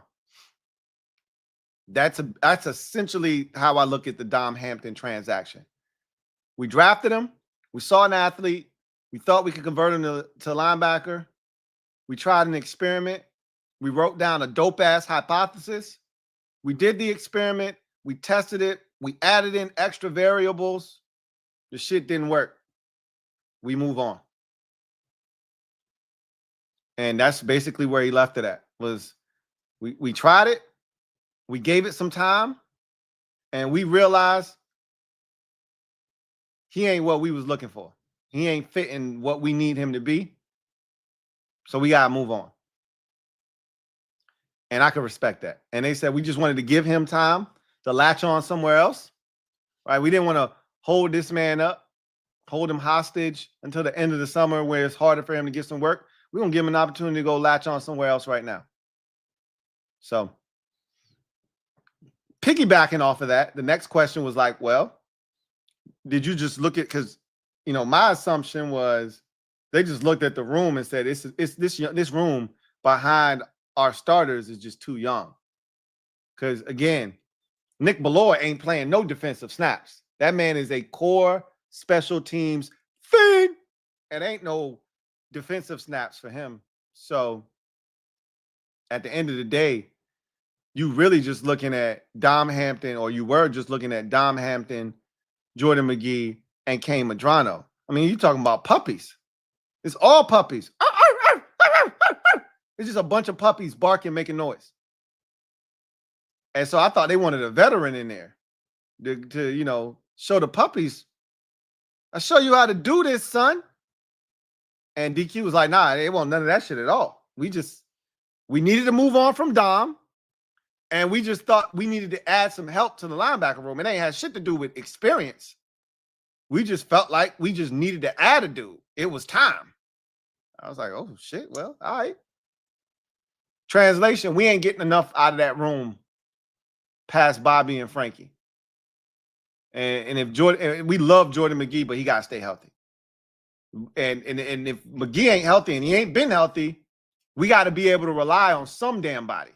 That's essentially how I look at the Dom Hampton transaction. We drafted him. We saw an athlete. We thought we could convert him to linebacker. We tried an experiment. We wrote down a dope-ass hypothesis. We did the experiment. We tested it. We added in extra variables. The shit didn't work. We move on. And that's basically where he left it at. Was we tried it. We gave it some time. And we realized he ain't what we was looking for. He ain't fitting what we need him to be. So we got to move on. And I can respect that. And they said we just wanted to give him time to latch on somewhere else. Right? We didn't want to hold this man up, hold him hostage until the end of the summer where it's harder for him to get some work. We're going to give him an opportunity to go latch on somewhere else right now. So piggybacking off of that, the next question was like, well, did you just look at, because, you know, my assumption was they just looked at the room and said, it's this room behind our starters is just too young. Because, again, Nick Ballore ain't playing no defensive snaps. That man is a core special teams thing. And ain't no defensive snaps for him. So, at the end of the day, you really just looking at Dom Hampton, or you were just looking at Dom Hampton, Jordan McGee, and Kane Madrano. I mean, you're talking about puppies. It's all puppies. It's just a bunch of puppies barking, making noise. And so I thought they wanted a veteran in there to you know, show the puppies, I'll show you how to do this, son. And DQ was like, nah, they want none of that shit at all. We needed to move on from Dom. And we just thought we needed to add some help to the linebacker room. It ain't had shit to do with experience. We just felt like we just needed to add a dude. It was time. I was like, oh, shit. Well, all right. Translation, we ain't getting enough out of that room past Bobby and Frankie. And if Jordan, we love Jordan McGee, but he got to stay healthy. And if McGee ain't healthy and he ain't been healthy, we got to be able to rely on some damn body.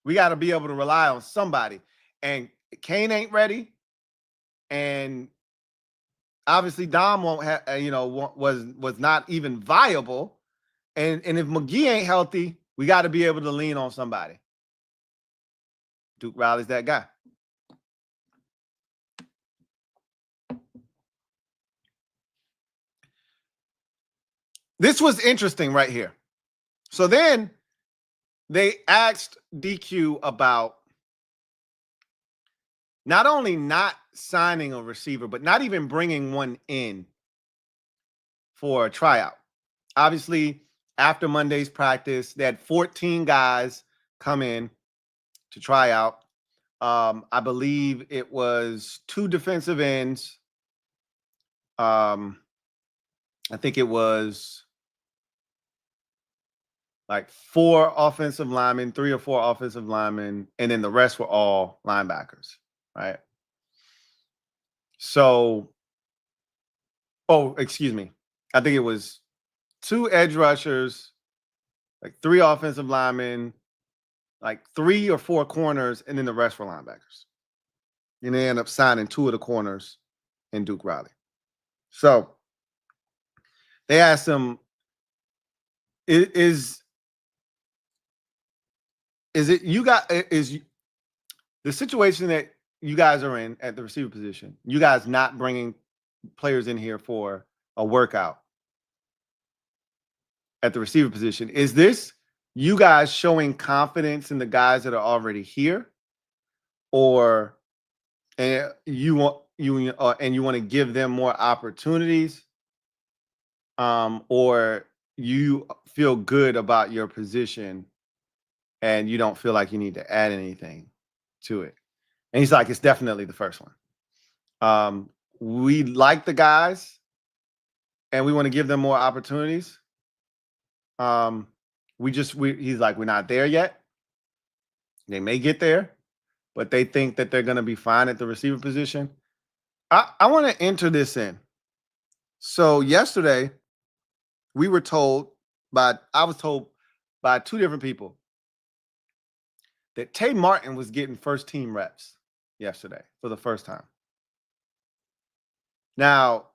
We got to be able to rely on somebody. And Kane ain't ready. And obviously Dom won't have, was not even viable. And if McGee ain't healthy, we got to be able to lean on somebody. Duke Riley's that guy. This was interesting right here. So then they asked DQ about not only not signing a receiver, but not even bringing one in for a tryout. Obviously, after Monday's practice, they had 14 guys come in to try out. I believe it was 2 defensive ends. I think it was like 4 offensive linemen, 3 or 4 offensive linemen, and then the rest were all linebackers, right? So, excuse me. I think it was 2 edge rushers, like 3 offensive linemen, like 3 or 4 corners, and then the rest were linebackers. And they end up signing 2 of the corners in Duke Riley. So they asked him, is it you got is the situation that you guys are in at the receiver position, you guys not bringing players in here for a workout at the receiver position, is this you guys showing confidence in the guys that are already here, or you want to give them more opportunities, or you feel good about your position and you don't feel like you need to add anything to it? And he's like, it's definitely the first one. We like the guys and we want to give them more opportunities. He's like, we're not there yet. They may get there, but they think that they're going to be fine at the receiver position. I want to enter this in. So yesterday, I was told by 2 different people that Tay Martin was getting first team reps yesterday for the first time. Now,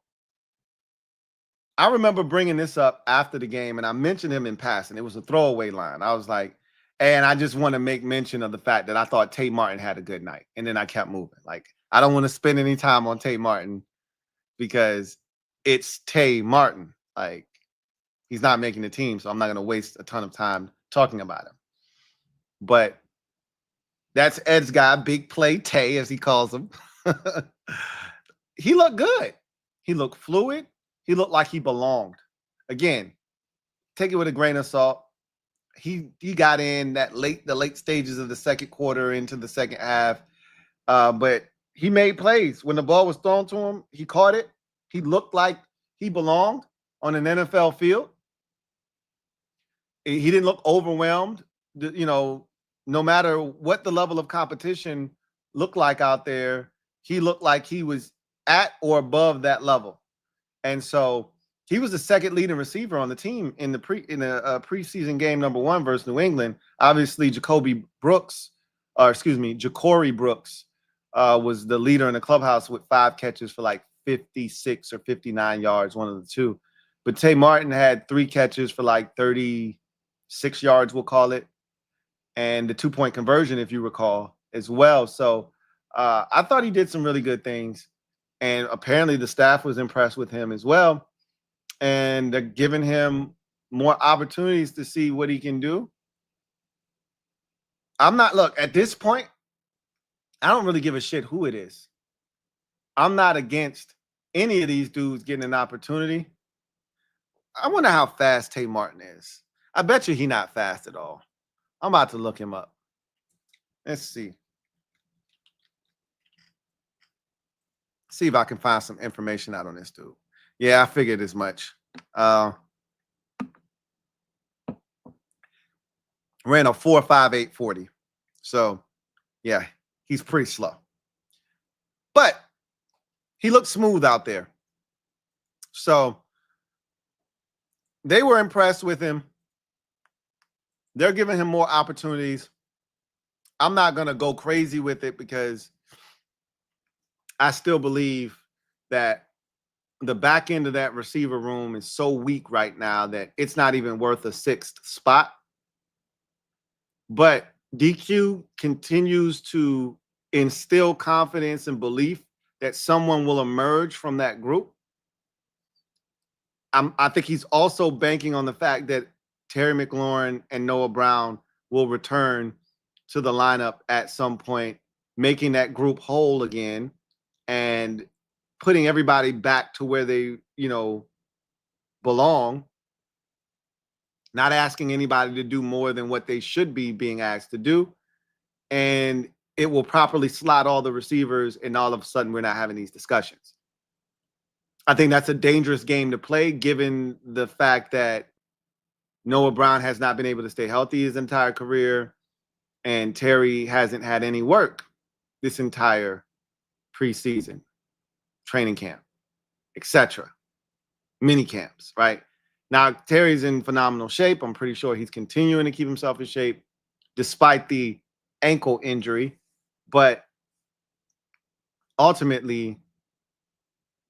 I remember bringing this up after the game, and I mentioned him in passing. It was a throwaway line. I was like, and I just want to make mention of the fact that I thought Tay Martin had a good night. And then I kept moving. Like, I don't want to spend any time on Tay Martin because it's Tay Martin. Like, he's not making the team, so I'm not going to waste a ton of time talking about him. But that's Ed's guy, Big Play Tay, as he calls him. He looked good. He looked fluid. He looked like he belonged. Again, take it with a grain of salt. He got in the late stages of the second quarter into the second half, but he made plays. When the ball was thrown to him, he caught it. He looked like he belonged on an NFL field. He didn't look overwhelmed. No matter what the level of competition looked like out there, he looked like he was at or above that level. And so he was the second leading receiver on the team in the preseason game number 1 versus New England. Obviously, Ja'Cory Brooks was the leader in the clubhouse with 5 catches for like 56 or 59 yards, one of the 2. But Tay Martin had 3 catches for like 36 yards, we'll call it, and the 2-point conversion, if you recall, as well. So I thought he did some really good things. And apparently the staff was impressed with him as well. And they're giving him more opportunities to see what he can do. At this point, I don't really give a shit who it is. I'm not against any of these dudes getting an opportunity. I wonder how fast Tay Martin is. I bet you he's not fast at all. I'm about to look him up. Let's see. See if I can find some information out on this dude. Yeah, I figured as much. Ran a 4.58 40. So, yeah, he's pretty slow. But he looked smooth out there. So, they were impressed with him. They're giving him more opportunities. I'm not going to go crazy with it because I still believe that the back end of that receiver room is so weak right now that it's not even worth a 6th spot. But DQ continues to instill confidence and belief that someone will emerge from that group. I think he's also banking on the fact that Terry McLaurin and Noah Brown will return to the lineup at some point making that group whole again and putting everybody back to where they, belong, not asking anybody to do more than what they should be being asked to do. And it will properly slot all the receivers, and all of a sudden we're not having these discussions. I think that's a dangerous game to play, given the fact that Noah Brown has not been able to stay healthy his entire career, and Terry hasn't had any work this entire preseason, training camp, etc. Mini camps, right? Now, Terry's in phenomenal shape. I'm pretty sure he's continuing to keep himself in shape despite the ankle injury. But ultimately,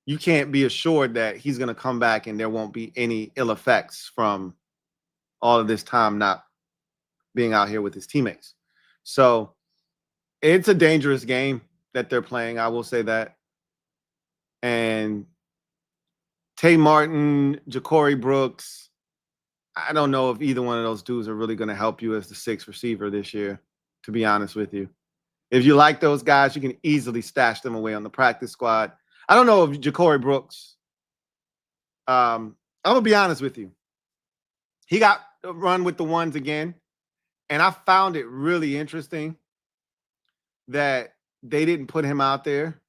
you can't be assured that he's going to come back and there won't be any ill effects from all of this time not being out here with his teammates. So it's a dangerous game that they're playing. I will say that. And Tay Martin, Ja'Cory Brooks, I don't know if either one of those dudes are really going to help you as the sixth receiver this year, to be honest with you. If you like those guys, you can easily stash them away on the practice squad. I don't know if Ja'Cory Brooks, I'm going to be honest with you. He got run with the ones again, and I found it really interesting that they didn't put him out there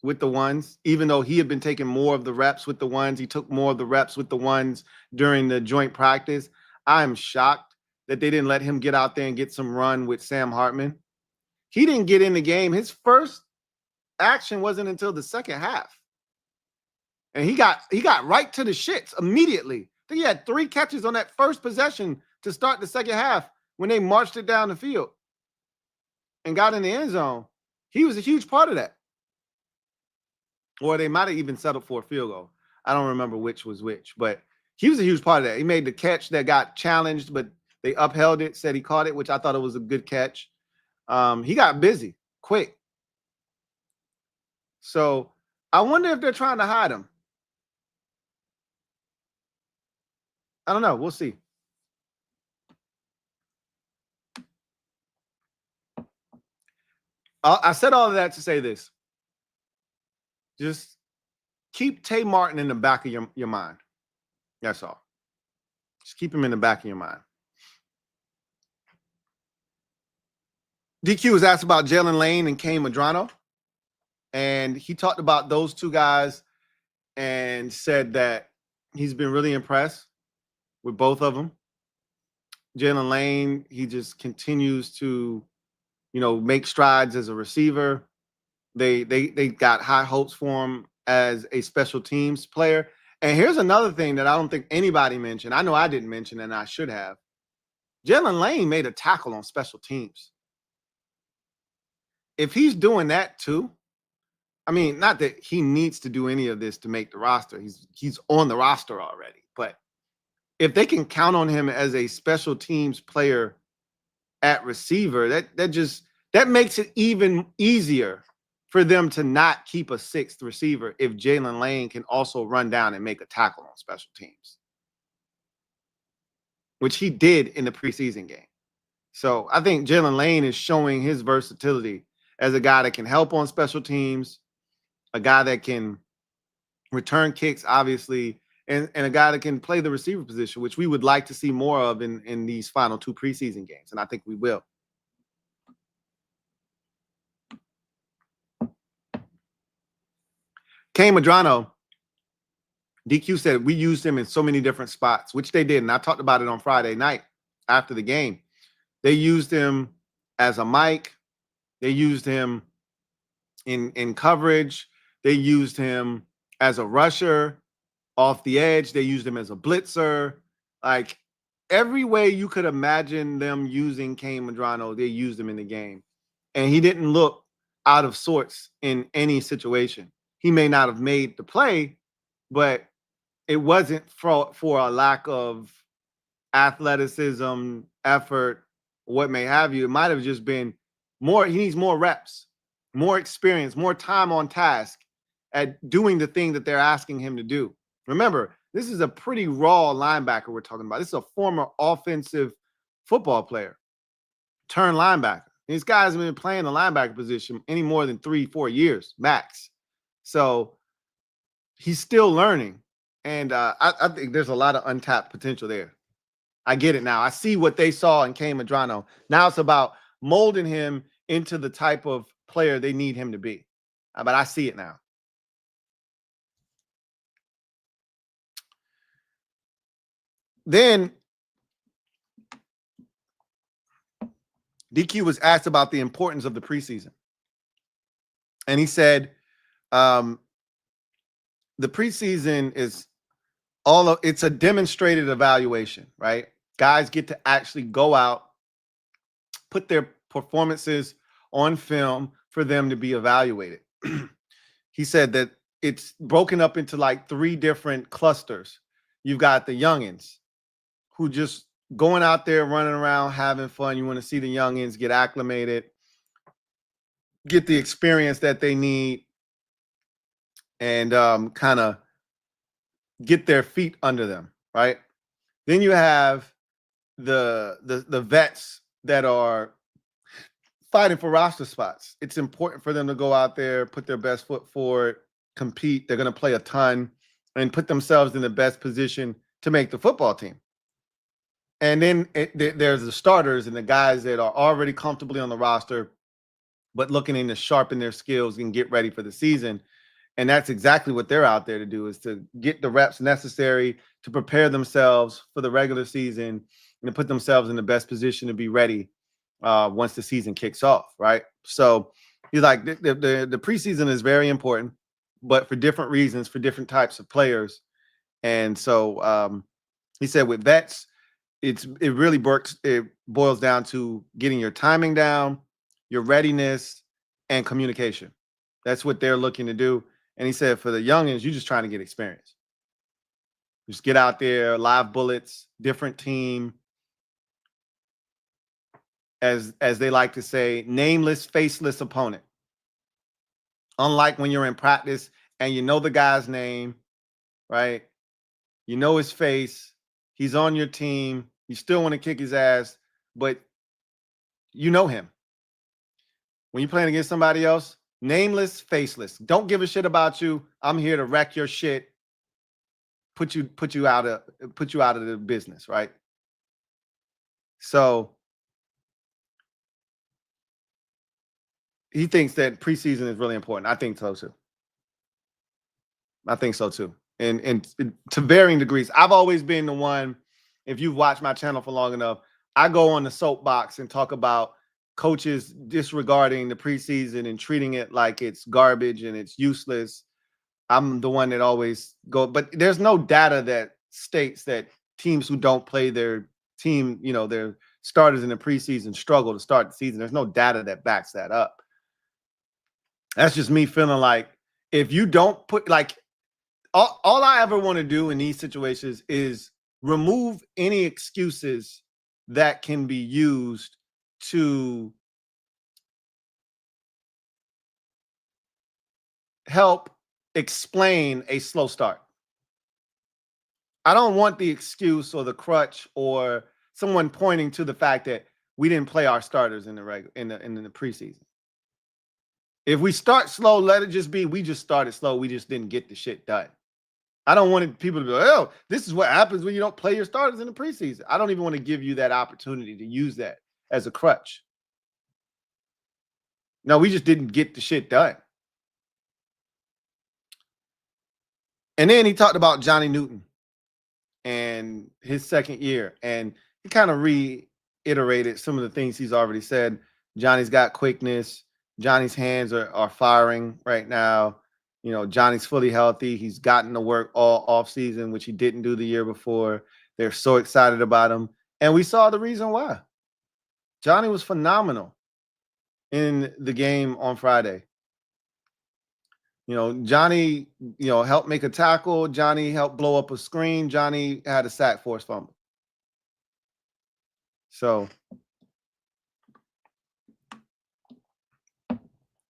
with the ones, even though he had been taking more of the reps with the ones. He took more of the reps with the ones during the joint practice. I am shocked that they didn't let him get out there and get some run with Sam Hartman. He didn't get in the game. His first action wasn't until the second half. And he got right to the shits immediately. I think he had 3 catches on that first possession to start the second half when they marched it down the field and got in the end zone. He was a huge part of that. Or they might have even settled for a field goal. I don't remember which was which, but he was a huge part of that. He made the catch that got challenged, but they upheld it, said he caught it, which I thought it was a good catch. He got busy quick. So I wonder if they're trying to hide him. I don't know. We'll see. I said all of that to say this. Just keep Tay Martin in the back of your mind. That's all. Just keep him in the back of your mind. DQ was asked about Jalen Lane and Kane Medrano, and he talked about those two guys and said that he's been really impressed with both of them. Jalen Lane, he just continues to, make strides as a receiver. They got high hopes for him as a special teams player. And here's another thing that I don't think anybody mentioned. I know I didn't mention, and I should have. Jalen Lane made a tackle on special teams. If he's doing that too, I mean, not that he needs to do any of this to make the roster. He's on the roster already. But if they can count on him as a special teams player at receiver, that makes it even easier for them to not keep a sixth receiver if Jalen Lane can also run down and make a tackle on special teams, which he did in the preseason game. So I think Jalen Lane is showing his versatility as a guy that can help on special teams, a guy that can return kicks, obviously, and a guy that can play the receiver position, which we would like to see more of in these final 2 preseason games, and I think we will. Kane Medrano, DQ said we used him in so many different spots, which they did, and I talked about it on Friday night after the game. They used him as a mic. They used him in coverage. They used him as a rusher off the edge. They used him as a blitzer. Like, every way you could imagine them using Kane Medrano, they used him in the game. And he didn't look out of sorts in any situation. He may not have made the play, but it wasn't for a lack of athleticism, effort, what may have you. It might have just been he needs more reps, more experience, more time on task at doing the thing that they're asking him to do. Remember, this is a pretty raw linebacker we're talking about. This is a former offensive football player turned linebacker. These guys have been playing the linebacker position any more than 3-4 years max. So he's still learning. And I think there's a lot of untapped potential there. I get it now. I see what they saw in Kane Medrano. Now it's about molding him into the type of player they need him to be. But I see it now. Then DQ was asked about the importance of the preseason. And he said, the preseason is it's a demonstrated evaluation, right? Guys get to actually go out, put their performances on film for them to be evaluated. He said that it's broken up into like 3 different clusters. You've got the youngins who just going out there, running around, having fun. You want to see the youngins get acclimated, get the experience that they need, and kind of get their feet under them, right? Then you have the vets that are fighting for roster spots. It's important for them to go out there, put their best foot forward, compete. They're going to play a ton and put themselves in the best position to make the football team. And then there's the starters and the guys that are already comfortably on the roster, but looking in to sharpen their skills and get ready for the season. And that's exactly what they're out there to do, is to get the reps necessary to prepare themselves for the regular season and to put themselves in the best position to be ready once the season kicks off, right? So he's like, the preseason is very important, but for different reasons, for different types of players. And so he said with vets, it really boils down to getting your timing down, your readiness, and communication. That's what they're looking to do. And he said for the youngins, you're just trying to get experience. Just get out there, live bullets, different team. As they like to say, nameless, faceless opponent. Unlike when you're in practice and you know the guy's name, right? You know his face. He's on your team. You still want to kick his ass, but you know him. When you're playing against somebody else, nameless, faceless. Don't give a shit about you. I'm here to wreck your shit. Put you out of the business, right? So he thinks that preseason is really important. I think so too. And to varying degrees. I've always been the one, if you've watched my channel for long enough, I go on the soapbox and talk about coaches disregarding the preseason and treating it like it's garbage and it's useless. I'm the one that always but there's no data that states that teams who don't play their team, their starters in the preseason struggle to start the season. There's no data that backs that up. That's just me feeling like if you don't put, like, all I ever want to do in these situations is remove any excuses that can be used to help explain a slow start. I don't want the excuse or the crutch or someone pointing to the fact that we didn't play our starters in the preseason. If we start slow, let it just be we just started slow. We just didn't get the shit done. I don't want people to be like, oh, this is what happens when you don't play your starters in the preseason. I don't even want to give you that opportunity to use that as a crutch. No, we just didn't get the shit done. And then he talked about Johnny Newton and his second year. And he kind of reiterated some of the things he's already said. Johnny's got quickness. Johnny's hands are firing right now. Johnny's fully healthy. He's gotten to work all offseason, which he didn't do the year before. They're so excited about him. And we saw the reason why. Johnny was phenomenal in the game on Friday. Johnny, helped make a tackle. Johnny helped blow up a screen. Johnny had a sack, forced fumble. So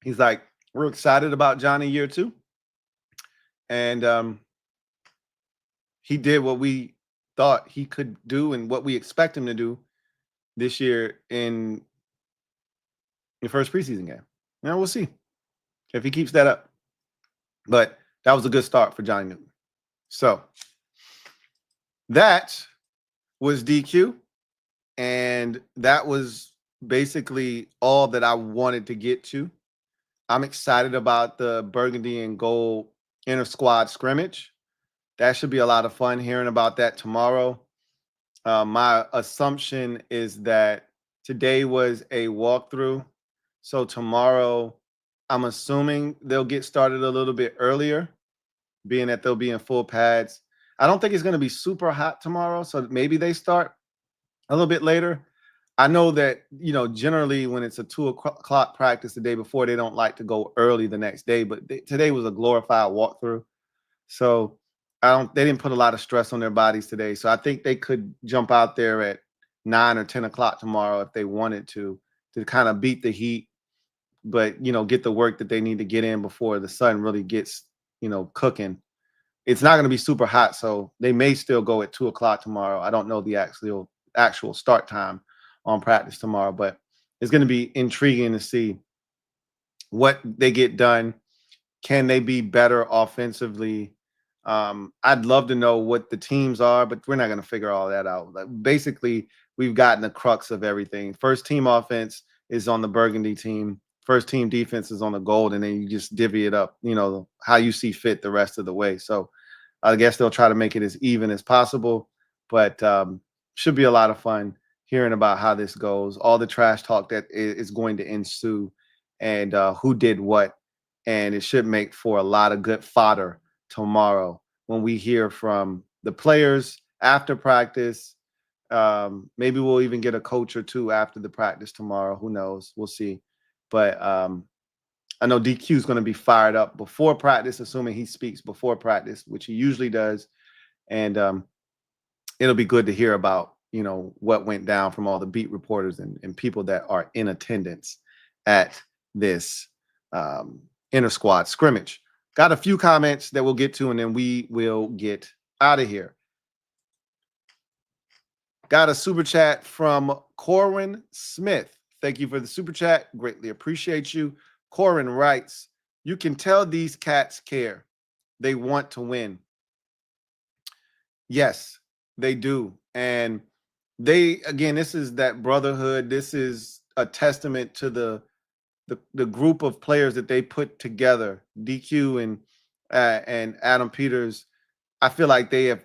he's like, we're excited about Johnny year 2. And he did what we thought he could do and what we expect him to do this year in the first preseason game. We'll see if he keeps that up. But that was a good start for Johnny Newton. So that was DQ. And that was basically all that I wanted to get to. I'm excited about the burgundy and gold inter-squad scrimmage. That should be a lot of fun hearing about that tomorrow. My assumption is that today was a walkthrough. So tomorrow, I'm assuming they'll get started a little bit earlier, being that they'll be in full pads. I don't think it's going to be super hot tomorrow, so maybe they start a little bit later. I know that, generally when it's a 2 o'clock practice the day before, they don't like to go early the next day, but today was a glorified walkthrough. So they didn't put a lot of stress on their bodies today. So I think they could jump out there at 9 or 10 o'clock tomorrow if they wanted to kind of beat the heat, but, get the work that they need to get in before the sun really gets, cooking. It's not going to be super hot, so they may still go at 2 o'clock tomorrow. I don't know the actual start time on practice tomorrow, but it's going to be intriguing to see what they get done. Can they be better offensively? I'd love to know what the teams are, but we're not going to figure all that out. Basically, we've gotten the crux of everything. First team offense is on the burgundy team. First team defense is on the gold, and then you just divvy it up, how you see fit the rest of the way. So I guess they'll try to make it as even as possible, but should be a lot of fun hearing about how this goes, all the trash talk that is going to ensue, and who did what. And it should make for a lot of good fodder tomorrow when we hear from the players after practice. Maybe we'll even get a coach or two after the practice tomorrow. Who knows? We'll see. But I know DQ is going to be fired up before practice, assuming he speaks before practice, which he usually does. And it'll be good to hear about, what went down from all the beat reporters and people that are in attendance at this inter-squad scrimmage. Got a few comments that we'll get to, and then we will get out of here. Got a super chat from Corwin Smith. Thank you for the super chat. Greatly appreciate you. Corwin writes, "You can tell these cats care. They want to win." Yes, they do. And this is that brotherhood. This is a testament to the group of players that they put together, DQ and Adam Peters. I feel like they have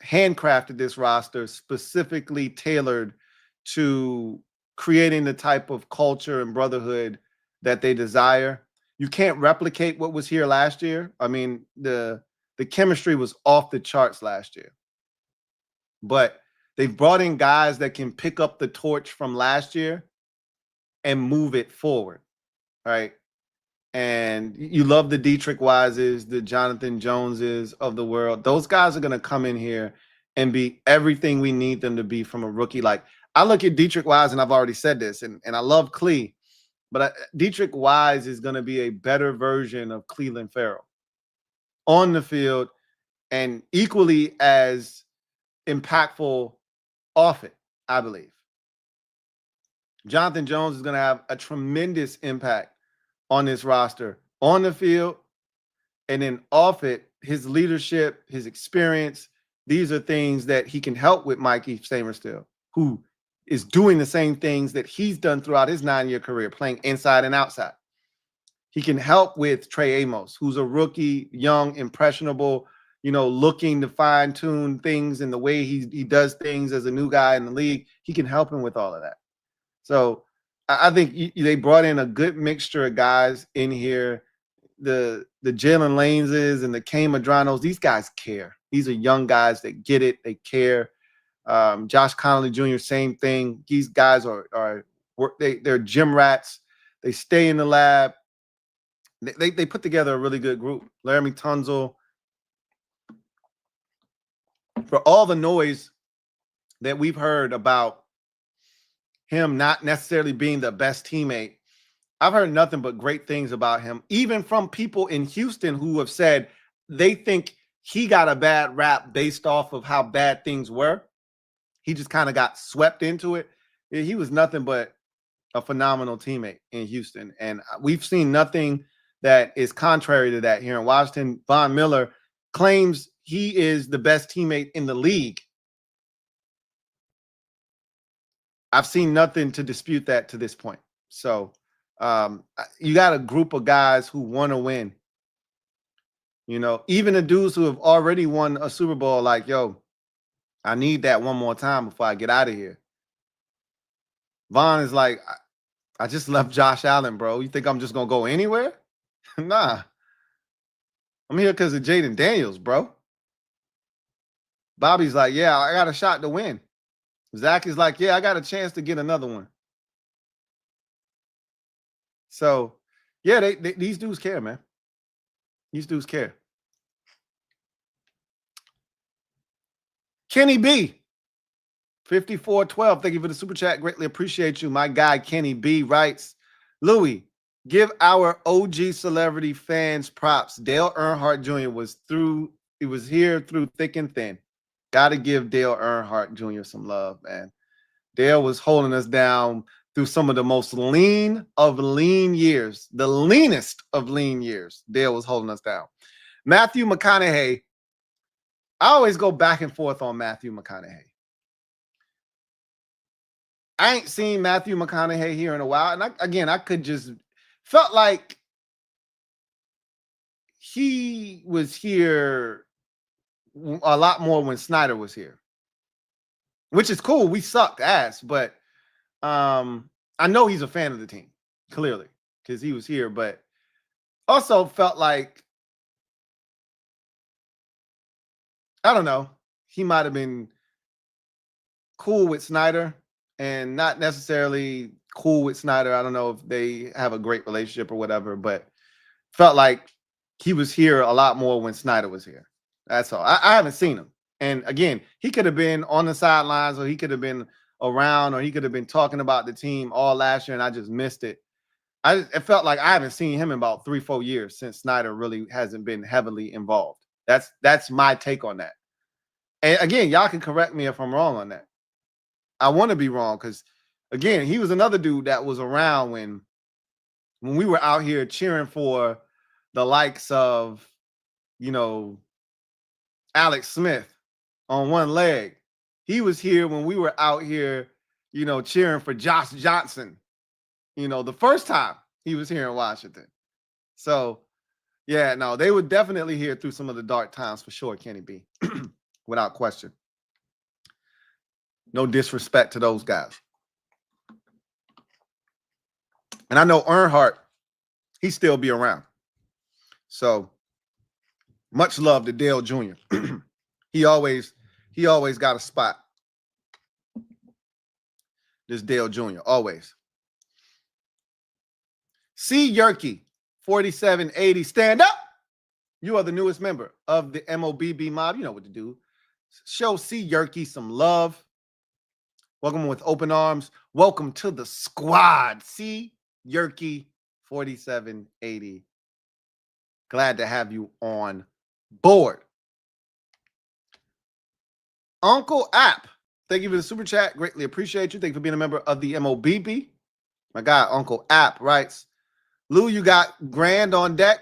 handcrafted this roster specifically tailored to creating the type of culture and brotherhood that they desire. You can't replicate what was here last year. I mean, the chemistry was off the charts last year. But they've brought in guys that can pick up the torch from last year and move it forward, right? And you love the Dietrich Wises, the Jonathan Joneses of the world. Those guys are going to come in here and be everything we need them to be from a rookie. Like, I look at Dietrich Wise, and I've already said this, and I love Clee, but Dietrich Wise is going to be a better version of Cleveland Farrell on the field and equally as impactful off it, I believe. Jonathan Jones is going to have a tremendous impact on this roster, on the field, and then off it, his leadership, his experience. These are things that he can help with Mikey Samerstill, who is doing the same things that he's done throughout his 9-year career, playing inside and outside. He can help with Trey Amos, who's a rookie, young, impressionable, looking to fine-tune things and the way he does things as a new guy in the league. He can help him with all of that. So I think they brought in a good mixture of guys in here. The Jalen Laneses and the Kane Madranos, these guys care. These are young guys that get it. They care. Josh Connolly Jr., same thing. These guys they're gym rats. They stay in the lab. They put together a really good group. Laramie Tunzel. For all the noise that we've heard about him not necessarily being the best teammate, I've heard nothing but great things about him, even from people in Houston who have said they think he got a bad rap based off of how bad things were. He just kind of got swept into it. he was nothing but a phenomenal teammate in Houston. And we've seen nothing that is contrary to that here in Washington. Von Miller claims he is the best teammate in the league. I've seen nothing to dispute that to this point. So you got a group of guys who want to win. You know, even the dudes who have already won a Super Bowl, like, yo, I need that one more time before I get out of here. Von is like, I just left Josh Allen, bro. You think I'm just going to go anywhere? Nah. I'm here because of Jaden Daniels, bro. Bobby's like, yeah, I got a shot to win. Zach is like, yeah, I got a chance to get another one. So, yeah, these dudes care, man. These dudes care. Kenny B, 5412. Thank you for the super chat. Greatly appreciate you. My guy, Kenny B, writes, Louie, give our OG celebrity fans props. Dale Earnhardt Jr. was here through thick and thin. Got to give Dale Earnhardt Jr. some love, man. Dale was holding us down through some of the most lean of lean years, the leanest of lean years. Dale was holding us down. Matthew McConaughey. I always go back and forth on Matthew McConaughey. I ain't seen Matthew McConaughey here in a while. And I could just felt like he was here a lot more when Snyder was here, which is cool. We sucked ass, but I know he's a fan of the team, clearly, because he was here, but also felt like, I don't know, he might have been cool with Snyder and not necessarily cool with Snyder. I don't know if they have a great relationship or whatever, but felt like he was here a lot more when Snyder was here. That's all. I haven't seen him. And again, he could have been on the sidelines, or he could have been around, or he could have been talking about the team all last year, and I just missed it. It felt like I haven't seen him in about 3-4 years since Snyder really hasn't been heavily involved. That's my take on that. And again, y'all can correct me if I'm wrong on that. I want to be wrong because, again, he was another dude that was around when we were out here cheering for the likes of, you know, Alex Smith on one leg. He was here when we were out here, you know, cheering for Josh Johnson, you know, the first time he was here in Washington. So, yeah, no, they were definitely here through some of the dark times for sure, Kenny B, without question. No disrespect to those guys. And I know Earnhardt, he still be around. So, much love to Dale Jr. He always got a spot. This Dale Jr. always. C. Yerky, 4780. Stand up. You are the newest member of the MOBB mob. You know what to do. Show C. Yerky some love. Welcome with open arms. Welcome to the squad. C. Yerky, 4780. Glad to have you on board. Uncle App, thank you for the super chat. Greatly appreciate you. Thank you for being a member of the MOBB. My guy, Uncle App, writes, Lou, you got grand on deck?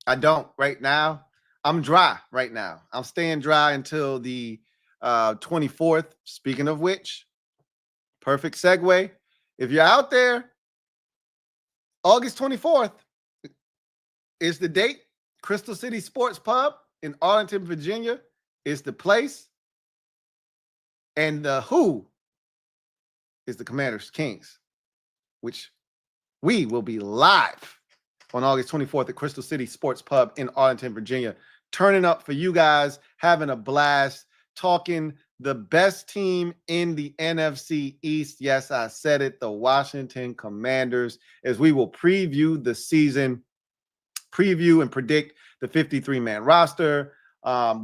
I don't right now. I'm dry right now. I'm staying dry until the 24th. Speaking of which, perfect segue. If you're out there, August 24th is the date. Crystal City Sports Pub in Arlington, Virginia is the place. And the who is the Commanders Kings, which we will be live on August 24th at Crystal City Sports Pub in Arlington, Virginia, turning up for you guys, having a blast, talking the best team in the NFC East. Yes, I said it, the Washington Commanders, as we will preview the season, preview and predict the 53-man roster.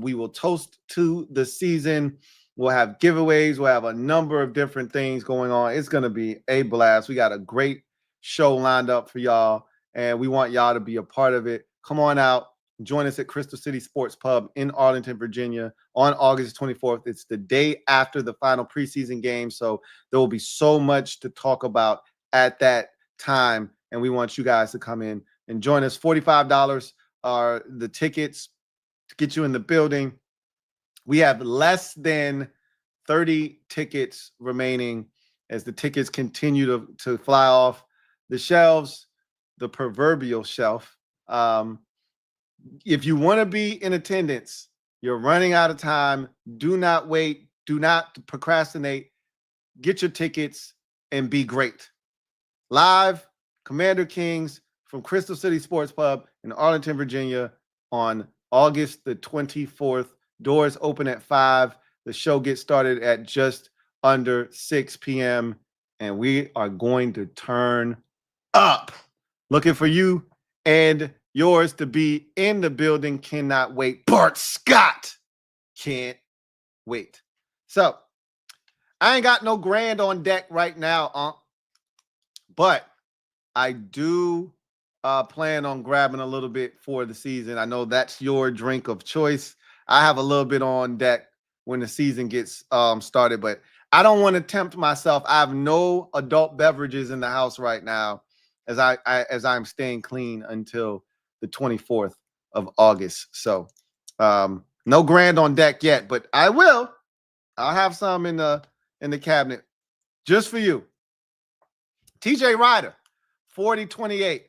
We will toast to the season. We'll have giveaways. We'll have a number of different things going on. It's going to be a blast. We got a great show lined up for y'all, and we want y'all to be a part of it. Come on out. Join us at Crystal City Sports Pub in Arlington, Virginia on August 24th. It's the day after the final preseason game, so there will be so much to talk about at that time, and we want you guys to come in and join us. $45 are the tickets to get you in the building. We have less than 30 tickets remaining as the tickets continue to fly off the shelves, the proverbial shelf. If you want to be in attendance, you're running out of time. Do not wait. Do not procrastinate. Get your tickets and be great. Live, Commander Kings from Crystal City Sports Pub in Arlington, Virginia on August the 24th. Doors open at 5. The show gets started at just under 6 p.m. and we are going to turn up. Looking for you and yours to be in the building. Cannot wait. Bart Scott can't wait. So I ain't got no grand on deck right now, but I do plan on grabbing a little bit for the season. I know that's your drink of choice. I have a little bit on deck when the season gets started, but I don't want to tempt myself. I have no adult beverages in the house right now as I'm staying clean until the 24th of August. So no grand on deck yet, but I'll have some in the cabinet just for you. TJ Ryder, 4028.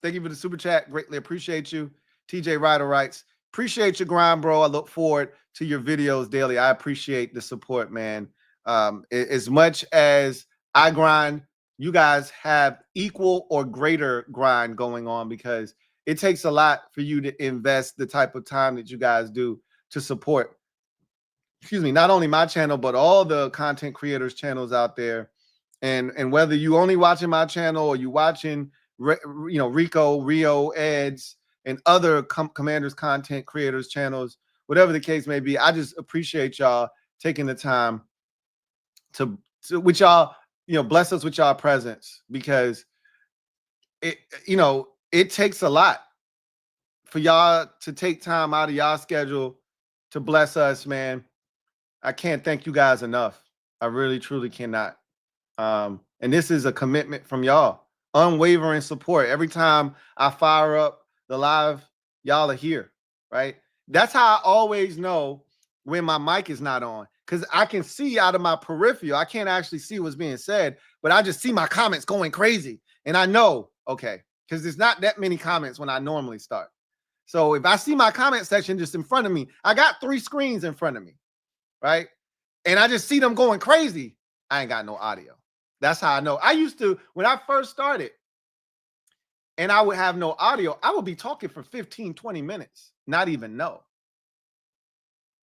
Thank you for the super chat. Greatly appreciate you. TJ Ryder writes, appreciate your grind, bro. I look forward to your videos daily. I appreciate the support, man. As much as I grind, you guys have equal or greater grind going on because it takes a lot for you to invest the type of time that you guys do to support, not only my channel, but all the content creators channels out there. And whether you only watching my channel or you watching, Rico, Rio, Eds, and other Commanders content creators channels, whatever the case may be, I just appreciate y'all taking the time to with y'all, bless us with y'all presence because it takes a lot for y'all to take time out of y'all schedule to bless us, man. I can't thank you guys enough. I really, truly cannot. And this is a commitment from y'all. Unwavering support. Every time I fire up the live, y'all are here, right? That's how I always know when my mic is not on because I can see out of my peripheral. I can't actually see what's being said, but I just see my comments going crazy. And I know, okay, because there's not that many comments when I normally start. So if I see my comment section just in front of me, I got 3 screens in front of me, right? And I just see them going crazy. I ain't got no audio. That's how I know. I used to, when I first started and I would have no audio, I would be talking for 15, 20 minutes, not even know.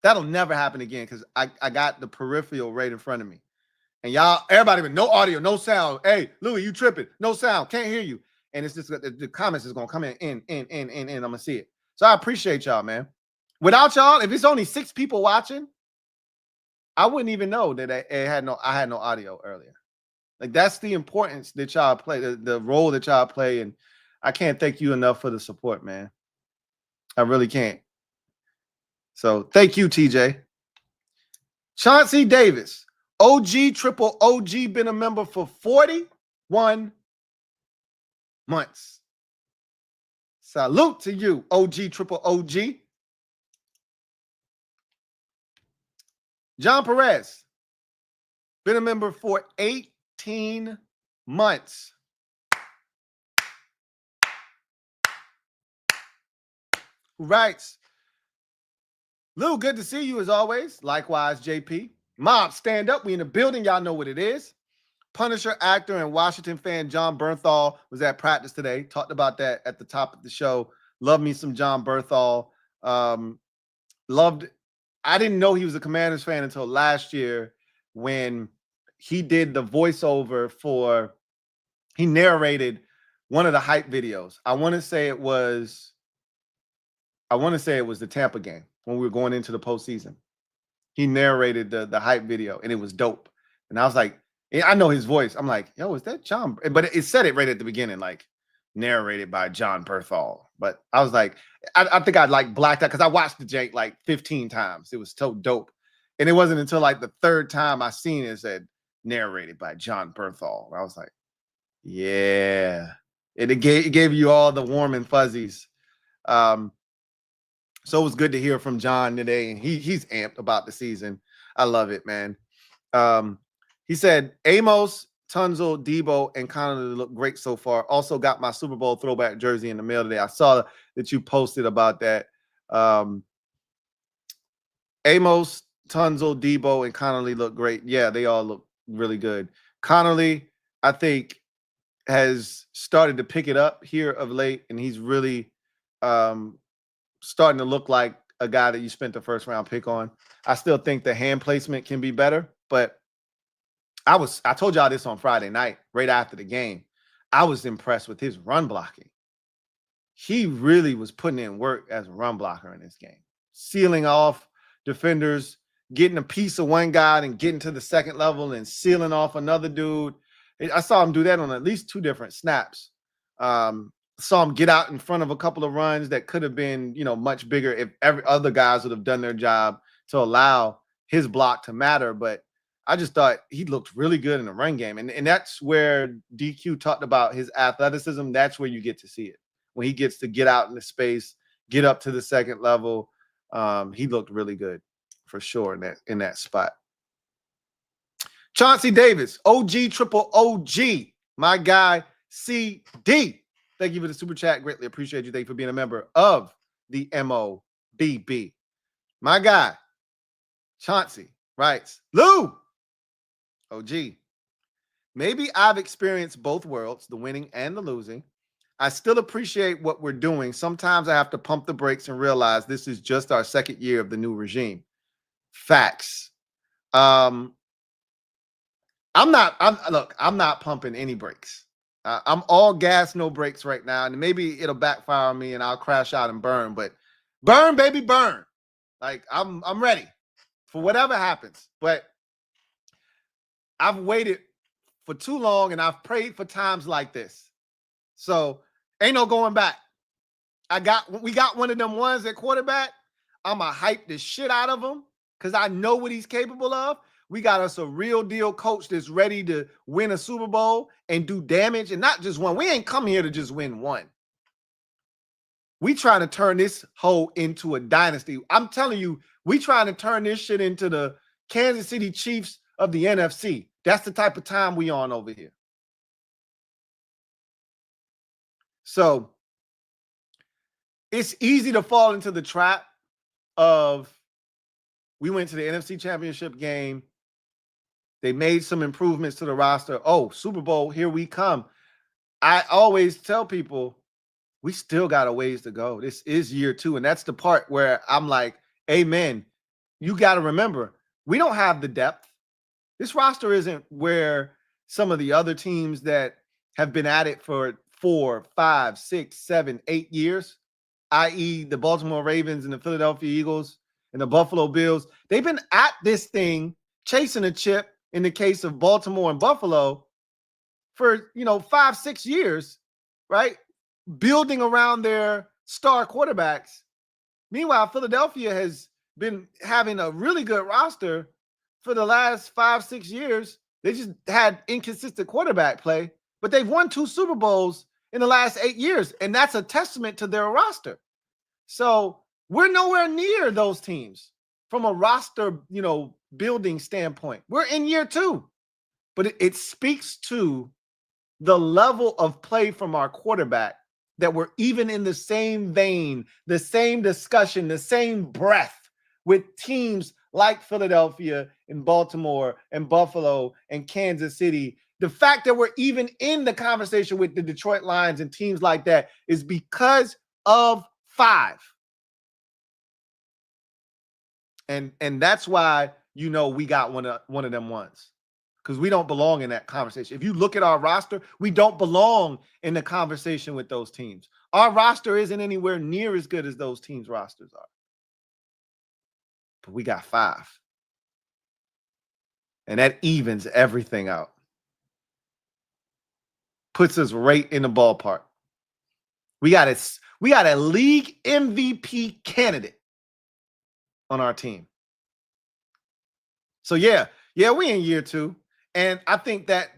That'll never happen again because I got the peripheral right in front of me. And y'all, everybody with no audio, no sound. Hey, Louie, you tripping. No sound. Can't hear you. And it's just the comments is going to come in. I'm going to see it. So I appreciate y'all, man. Without y'all, if it's only 6 people watching, I wouldn't even know that I had no audio earlier. Like that's the importance that y'all play, the role that y'all play. And I can't thank you enough for the support, man. I really can't. So thank you, TJ. Chauncey Davis, OG, triple OG, been a member for 41 months. Salute to you, OG, triple OG. John Perez, been a member for 18 months. Who writes, Lou, good to see you as always. Likewise, JP. Mob, stand up. We in the building. Y'all know what it is. Punisher, actor, and Washington fan John Bernthal was at practice today. Talked about that at the top of the show. Love me some John Bernthal. I didn't know he was a Commanders fan until last year when he did the voiceover he narrated one of the hype videos. I want to say it was the Tampa game when we were going into the postseason. He narrated the hype video and it was dope. And I was like, I know his voice. I'm like, yo, is that John? But it said it right at the beginning, like narrated by John Bernthal. But I was like, I think I'd like blacked out because I watched the jank like 15 times. It was so dope. And it wasn't until like the third time I seen it said narrated by John Bernthal. I was like, yeah. And it gave you all the warm and fuzzies. So it was good to hear from John today. And he's amped about the season. I love it, man. He said, Amos, Tunzel, Debo, and Connolly look great so far. Also got my Super Bowl throwback jersey in the mail today. I saw that you posted about that. Amos, Tunzel, Debo, and Connolly look great. Yeah, they all look really good. Connolly, I think, has started to pick it up here of late, and he's really starting to look like a guy that you spent the first round pick on. I still think the hand placement can be better, but I told y'all this on Friday night, right after the game. I was impressed with his run blocking. He really was putting in work as a run blocker in this game, sealing off defenders, getting a piece of one guy and getting to the second level and sealing off another dude. I saw him do that on at least 2 different snaps. Saw him get out in front of a couple of runs that could have been, much bigger if every other guys would have done their job to allow his block to matter. But I just thought he looked really good in the run game. And that's where DQ talked about his athleticism. That's where you get to see it. When he gets to get out in the space, get up to the second level, he looked really good for sure in that spot. Chauncey Davis, OG, triple OG, my guy, CD. Thank you for the super chat. Greatly appreciate you. Thank you for being a member of the MOBB. My guy, Chauncey, writes, Lou, OG, maybe I've experienced both worlds, the winning and the losing. I still appreciate what we're doing. Sometimes I have to pump the brakes and realize this is just our second year of the new regime. Facts. I'm not pumping any brakes. I'm all gas, no brakes right now. And maybe it'll backfire on me and I'll crash out and burn, but burn, baby, burn. Like I'm ready for whatever happens. But I've waited for too long and I've prayed for times like this. So ain't no going back. We got one of them ones at quarterback. I'ma hype the shit out of him because I know what he's capable of. We got us a real deal coach that's ready to win a Super Bowl and do damage, and not just one. We ain't come here to just win one. We trying to turn this whole into a dynasty. I'm telling you, we trying to turn this shit into the Kansas City Chiefs of the NFC. That's the type of time we on over here. So it's easy to fall into the trap of we went to the NFC Championship game. They made some improvements to the roster. Oh, Super Bowl, here we come. I always tell people, we still got a ways to go. This is year 2. And that's the part where I'm like, amen. You got to remember, we don't have the depth. This roster isn't where some of the other teams that have been at it for 4, 5, 6, 7, 8 years, i.e. the Baltimore Ravens and the Philadelphia Eagles and the Buffalo Bills. They've been at this thing, chasing a chip in the case of Baltimore and Buffalo for, 5, 6 years, right? Building around their star quarterbacks. Meanwhile, Philadelphia has been having a really good roster for the last 5, 6 years. They just had inconsistent quarterback play, but they've won 2 Super Bowls in the last 8 years, and that's a testament to their roster. So we're nowhere near those teams from a roster, building standpoint. We're in year 2, but it speaks to the level of play from our quarterback that we're even in the same vein, the same discussion, the same breath with teams like Philadelphia and Baltimore and Buffalo and Kansas City. The fact that we're even in the conversation with the Detroit Lions and teams like that is because of 5. And that's why, we got one of them ones, because we don't belong in that conversation. If you look at our roster, we don't belong in the conversation with those teams. Our roster isn't anywhere near as good as those teams' rosters are. But we got 5. And that evens everything out. Puts us right in the ballpark. We got a league MVP candidate on our team. So yeah, we in year 2. And I think that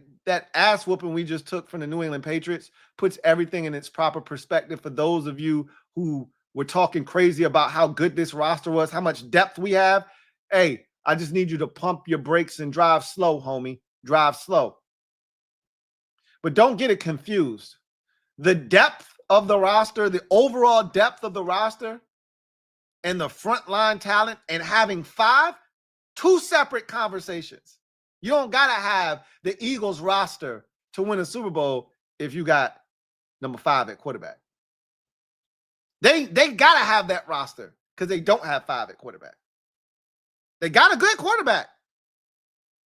ass whooping we just took from the New England Patriots puts everything in its proper perspective for those of you who were talking crazy about how good this roster was, how much depth we have. Hey, I just need you to pump your brakes and drive slow, homie. Drive slow. But don't get it confused. The depth of the roster, the overall depth of the roster, and the frontline talent, and having 5, 2 separate conversations. You don't got to have the Eagles roster to win a Super Bowl if you got number 5 at quarterback. They got to have that roster because they don't have 5 at quarterback. They got a good quarterback.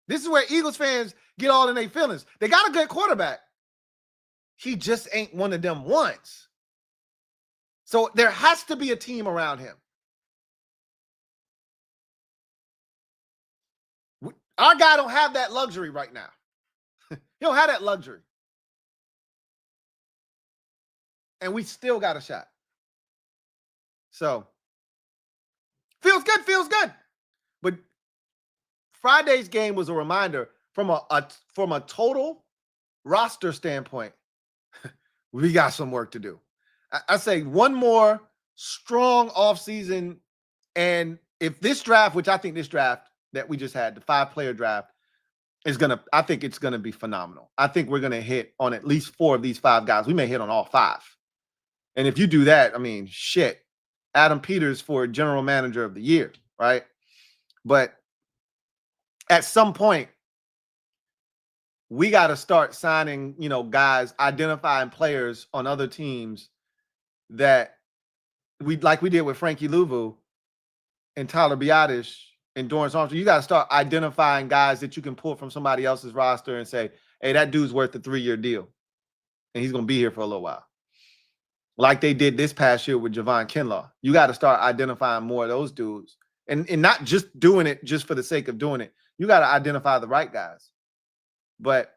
This is where Eagles fans get all in their feelings. They got a good quarterback. He just ain't one of them ones. So there has to be a team around him. Our guy don't have that luxury right now. He don't have that luxury. And we still got a shot. So, feels good. But Friday's game was a reminder from a total roster standpoint, we got some work to do. I say one more strong offseason, and if this draft, which I think this draft that we just had, the 5-player draft, I think it's gonna be phenomenal. I think we're gonna hit on at least 4 of these 5 guys. We may hit on all 5. And if you do that, I mean, shit, Adam Peters for general manager of the year, right? But at some point, we got to start signing, guys, identifying players on other teams that we did with Frankie Louvu and Tyler Biadasz and Dorrance Armstrong. You got to start identifying guys that you can pull from somebody else's roster and say, hey, that dude's worth a 3-year deal. And he's going to be here for a little while. Like they did this past year with Javon Kinlaw. You got to start identifying more of those dudes. And not just doing it just for the sake of doing it. You got to identify the right guys. But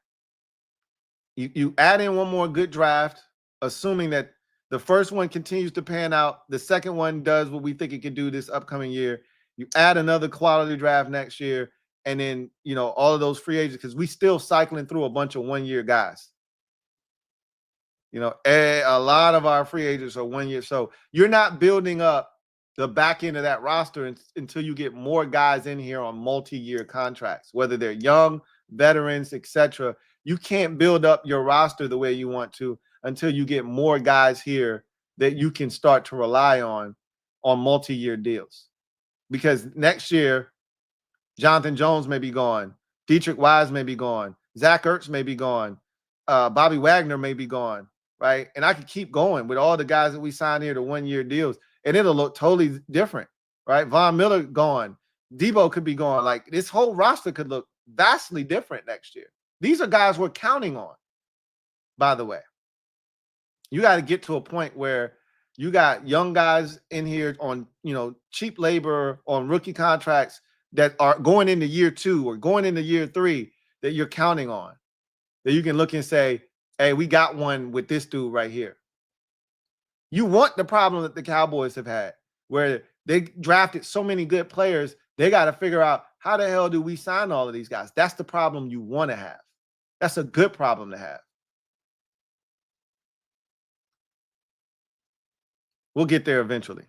you add in one more good draft, assuming that the first one continues to pan out, the second one does what we think it can do this upcoming year. You add another quality draft next year, and then, all of those free agents, because we still cycling through a bunch of 1-year guys. A lot of our free agents are 1 year. So you're not building up the back end of that roster until you get more guys in here on multi-year contracts, whether they're young, veterans, etc. You can't build up your roster the way you want to until you get more guys here that you can start to rely on multi-year deals. Because next year, Jonathan Jones may be gone. Dietrich Wise may be gone. Zach Ertz may be gone. Bobby Wagner may be gone, right? And I could keep going with all the guys that we signed here to 1-year deals, and it'll look totally different, right? Von Miller gone. Debo could be gone. Like, this whole roster could look vastly different next year. These are guys we're counting on, by the way. You got to get to a point where you got young guys in here on, cheap labor, on rookie contracts that are going into year 2 or going into year 3 that you're counting on, that you can look and say, hey, we got one with this dude right here. You want the problem that the Cowboys have had, where they drafted so many good players, they got to figure out, how the hell do we sign all of these guys? That's the problem you want to have. That's a good problem to have. We'll get there eventually.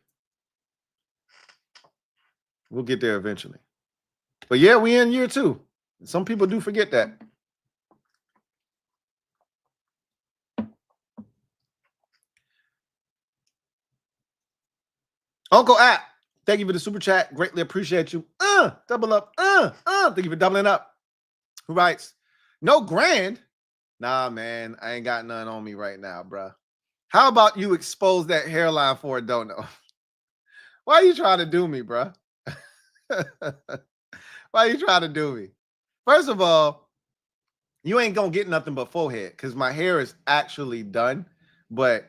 But yeah, we in year 2. Some people do forget that. Uncle App, thank you for the super chat. Greatly appreciate you. Double up. Thank you for doubling up. Who writes, no grand? Nah, man, I ain't got none on me right now, bruh. How about you expose that hairline for a dono? Why are you trying to do me, bruh? Why are you trying to do me? First of all, you ain't gonna get nothing but forehead because my hair is actually done, but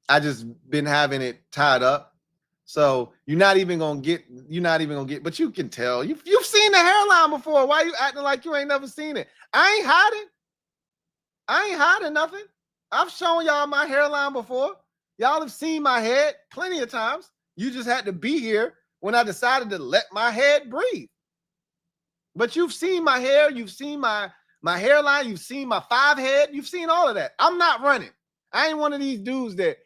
I just been having it tied up. So you're not even gonna get, but you can tell. You've seen the hairline before. Why are you acting like you ain't never seen it? I ain't hiding nothing. I've shown y'all my hairline before. Y'all have seen my head plenty of times. You just had to be here when I decided to let my head breathe. But you've seen my hair. You've seen my hairline. You've seen my 5 head. You've seen all of that. I'm not running. I ain't one of these dudes that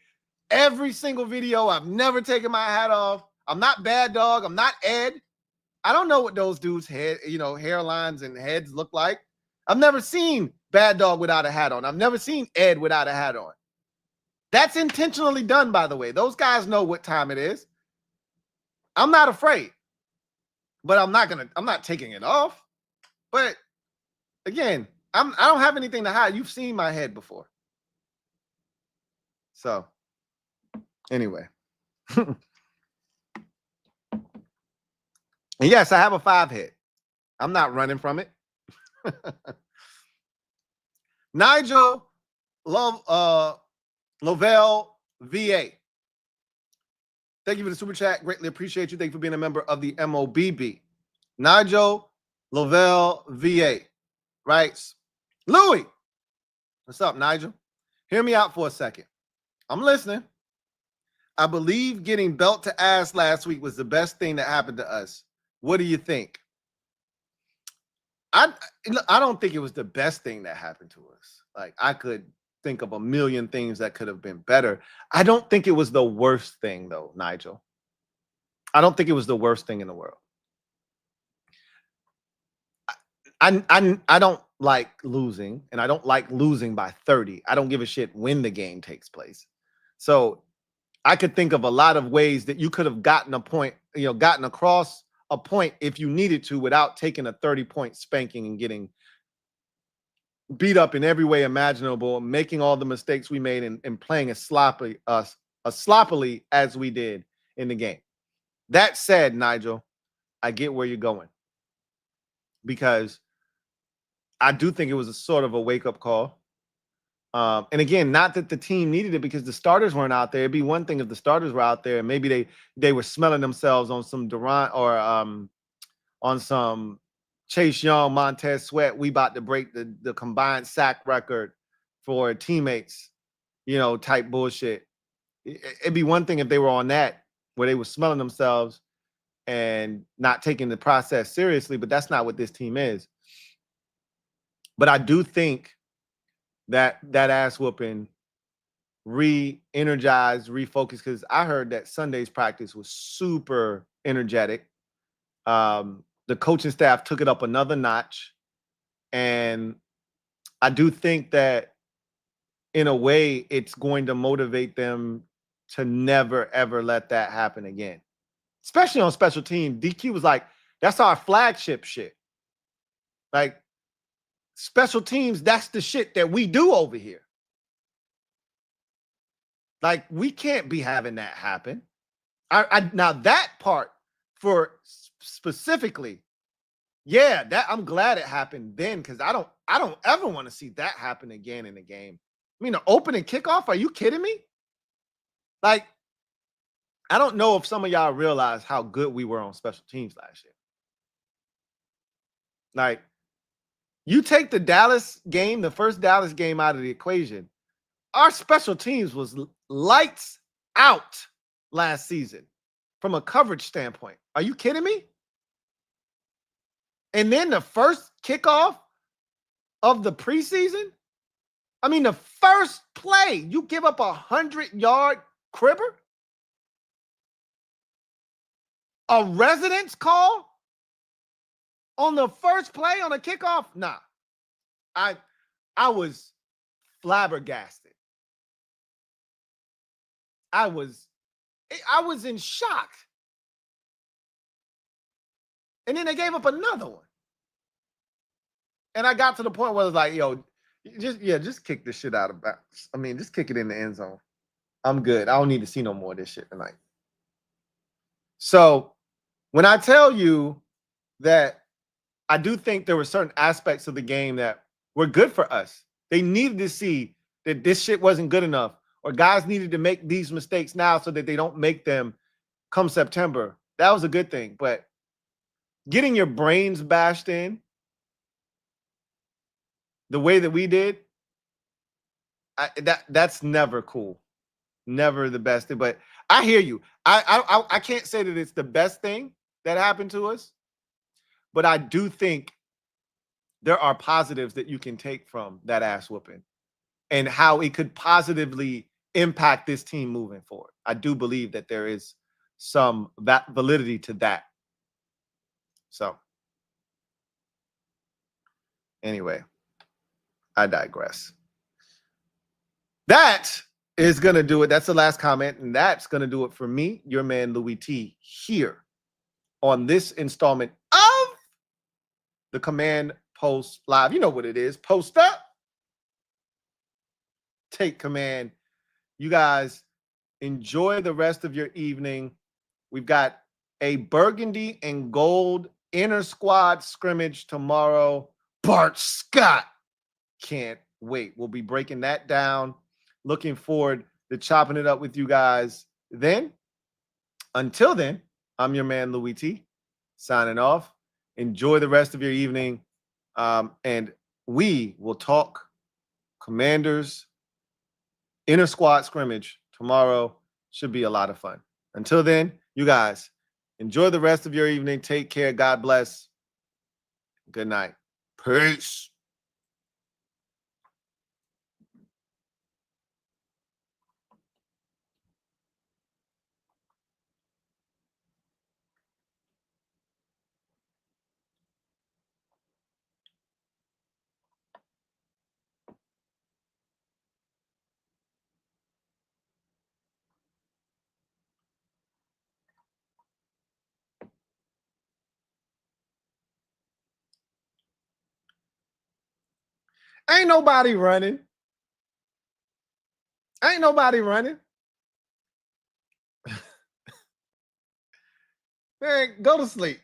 every single video, I've never taken my hat off. I'm not Bad Dog. I'm not Ed. I don't know what those dudes' hairlines and heads look like. I've never seen Bad Dog without a hat on. I've never seen Ed without a hat on. That's intentionally done, by the way. Those guys know what time it is. I'm not afraid, but I'm not taking it off. But again, I don't have anything to hide. You've seen my head before. So anyway. And yes, I have a 5 head. I'm not running from it. Nigel Lovell VA. Thank you for the super chat. Greatly appreciate you. Thank you for being a member of the MOBB. Nigel Lovell VA writes, Louie, what's up, Nigel? Hear me out for a second. I'm listening. I believe getting belt to ass last week was the best thing that happened to us. What do you think? I don't think it was the best thing that happened to us. Like, I could think of a million things that could have been better. I don't think it was the worst thing, though, Nigel. I don't think it was the worst thing in the world. I don't like losing, and I don't like losing by 30. I don't give a shit when the game takes place. So I could think of a lot of ways that you could have gotten a point, gotten across a point if you needed to without taking a 30-point spanking and getting beat up in every way imaginable, making all the mistakes we made and playing as sloppily as we did in the game. That said, Nigel, I get where you're going, because I do think it was a sort of a wake-up call. And again, not that the team needed it because the starters weren't out there. It'd be one thing if the starters were out there and maybe they were smelling themselves on some Durant or on some Chase Young, Montez Sweat. We about to break the combined sack record for teammates, type bullshit. It'd be one thing if they were on that where they were smelling themselves and not taking the process seriously, but that's not what this team is. But I do think that ass whooping re-energized, refocused, because I heard that Sunday's practice was super energetic. The coaching staff took it up another notch. And I do think that in a way it's going to motivate them to never, ever let that happen again. Especially on special team. DQ was like, that's our flagship shit. Like, special teams, that's the shit that we do over here. Like, we can't be having that happen. Now that part for specifically, yeah, that I'm glad it happened then, because I don't ever want to see that happen again in a game. I mean, the opening kickoff, are you kidding me? Like, I don't know if some of y'all realize how good we were on special teams last year. Like, you take the Dallas game, the first Dallas game out of the equation, our special teams was lights out last season from a coverage standpoint. Are you kidding me? And then the first kickoff of the preseason, I mean, the first play, you give up 100-yard cribber? A residence call on the first play on a kickoff? Nah. I was flabbergasted. I was in shock. And then they gave up another one. And I got to the point where I was like, yo, just kick this shit out of bounds. I mean, just kick it in the end zone. I'm good. I don't need to see no more of this shit tonight. So when I tell you that I do think there were certain aspects of the game that were good for us. They needed to see that this shit wasn't good enough, or guys needed to make these mistakes now so that they don't make them come September. That was a good thing. But getting your brains bashed in the way that we did, that's never cool. never the best thing. But I hear you. I can't say that it's the best thing that happened to us, but I do think there are positives that you can take from that ass whooping and how it could positively impact this team moving forward. I do believe that there is some validity to that. So anyway, I digress. That is going to do it. That's the last comment. And that's going to do it for me, your man, Louie T, here on this installment of the Command Post Live. You know what it is. Post up. Take command. You guys enjoy the rest of your evening. We've got a burgundy and gold inter-squad scrimmage tomorrow. Bart Scott. Can't wait. We'll be breaking that down. Looking forward to chopping it up with you guys then. Until then, I'm your man, Louie T, signing off. Enjoy the rest of your evening. And we will talk Commanders inter-squad scrimmage tomorrow. Should be a lot of fun. Until then, you guys enjoy the rest of your evening. Take care. God bless. Good night. Peace. Ain't nobody running. Ain't nobody running. Man, go to sleep.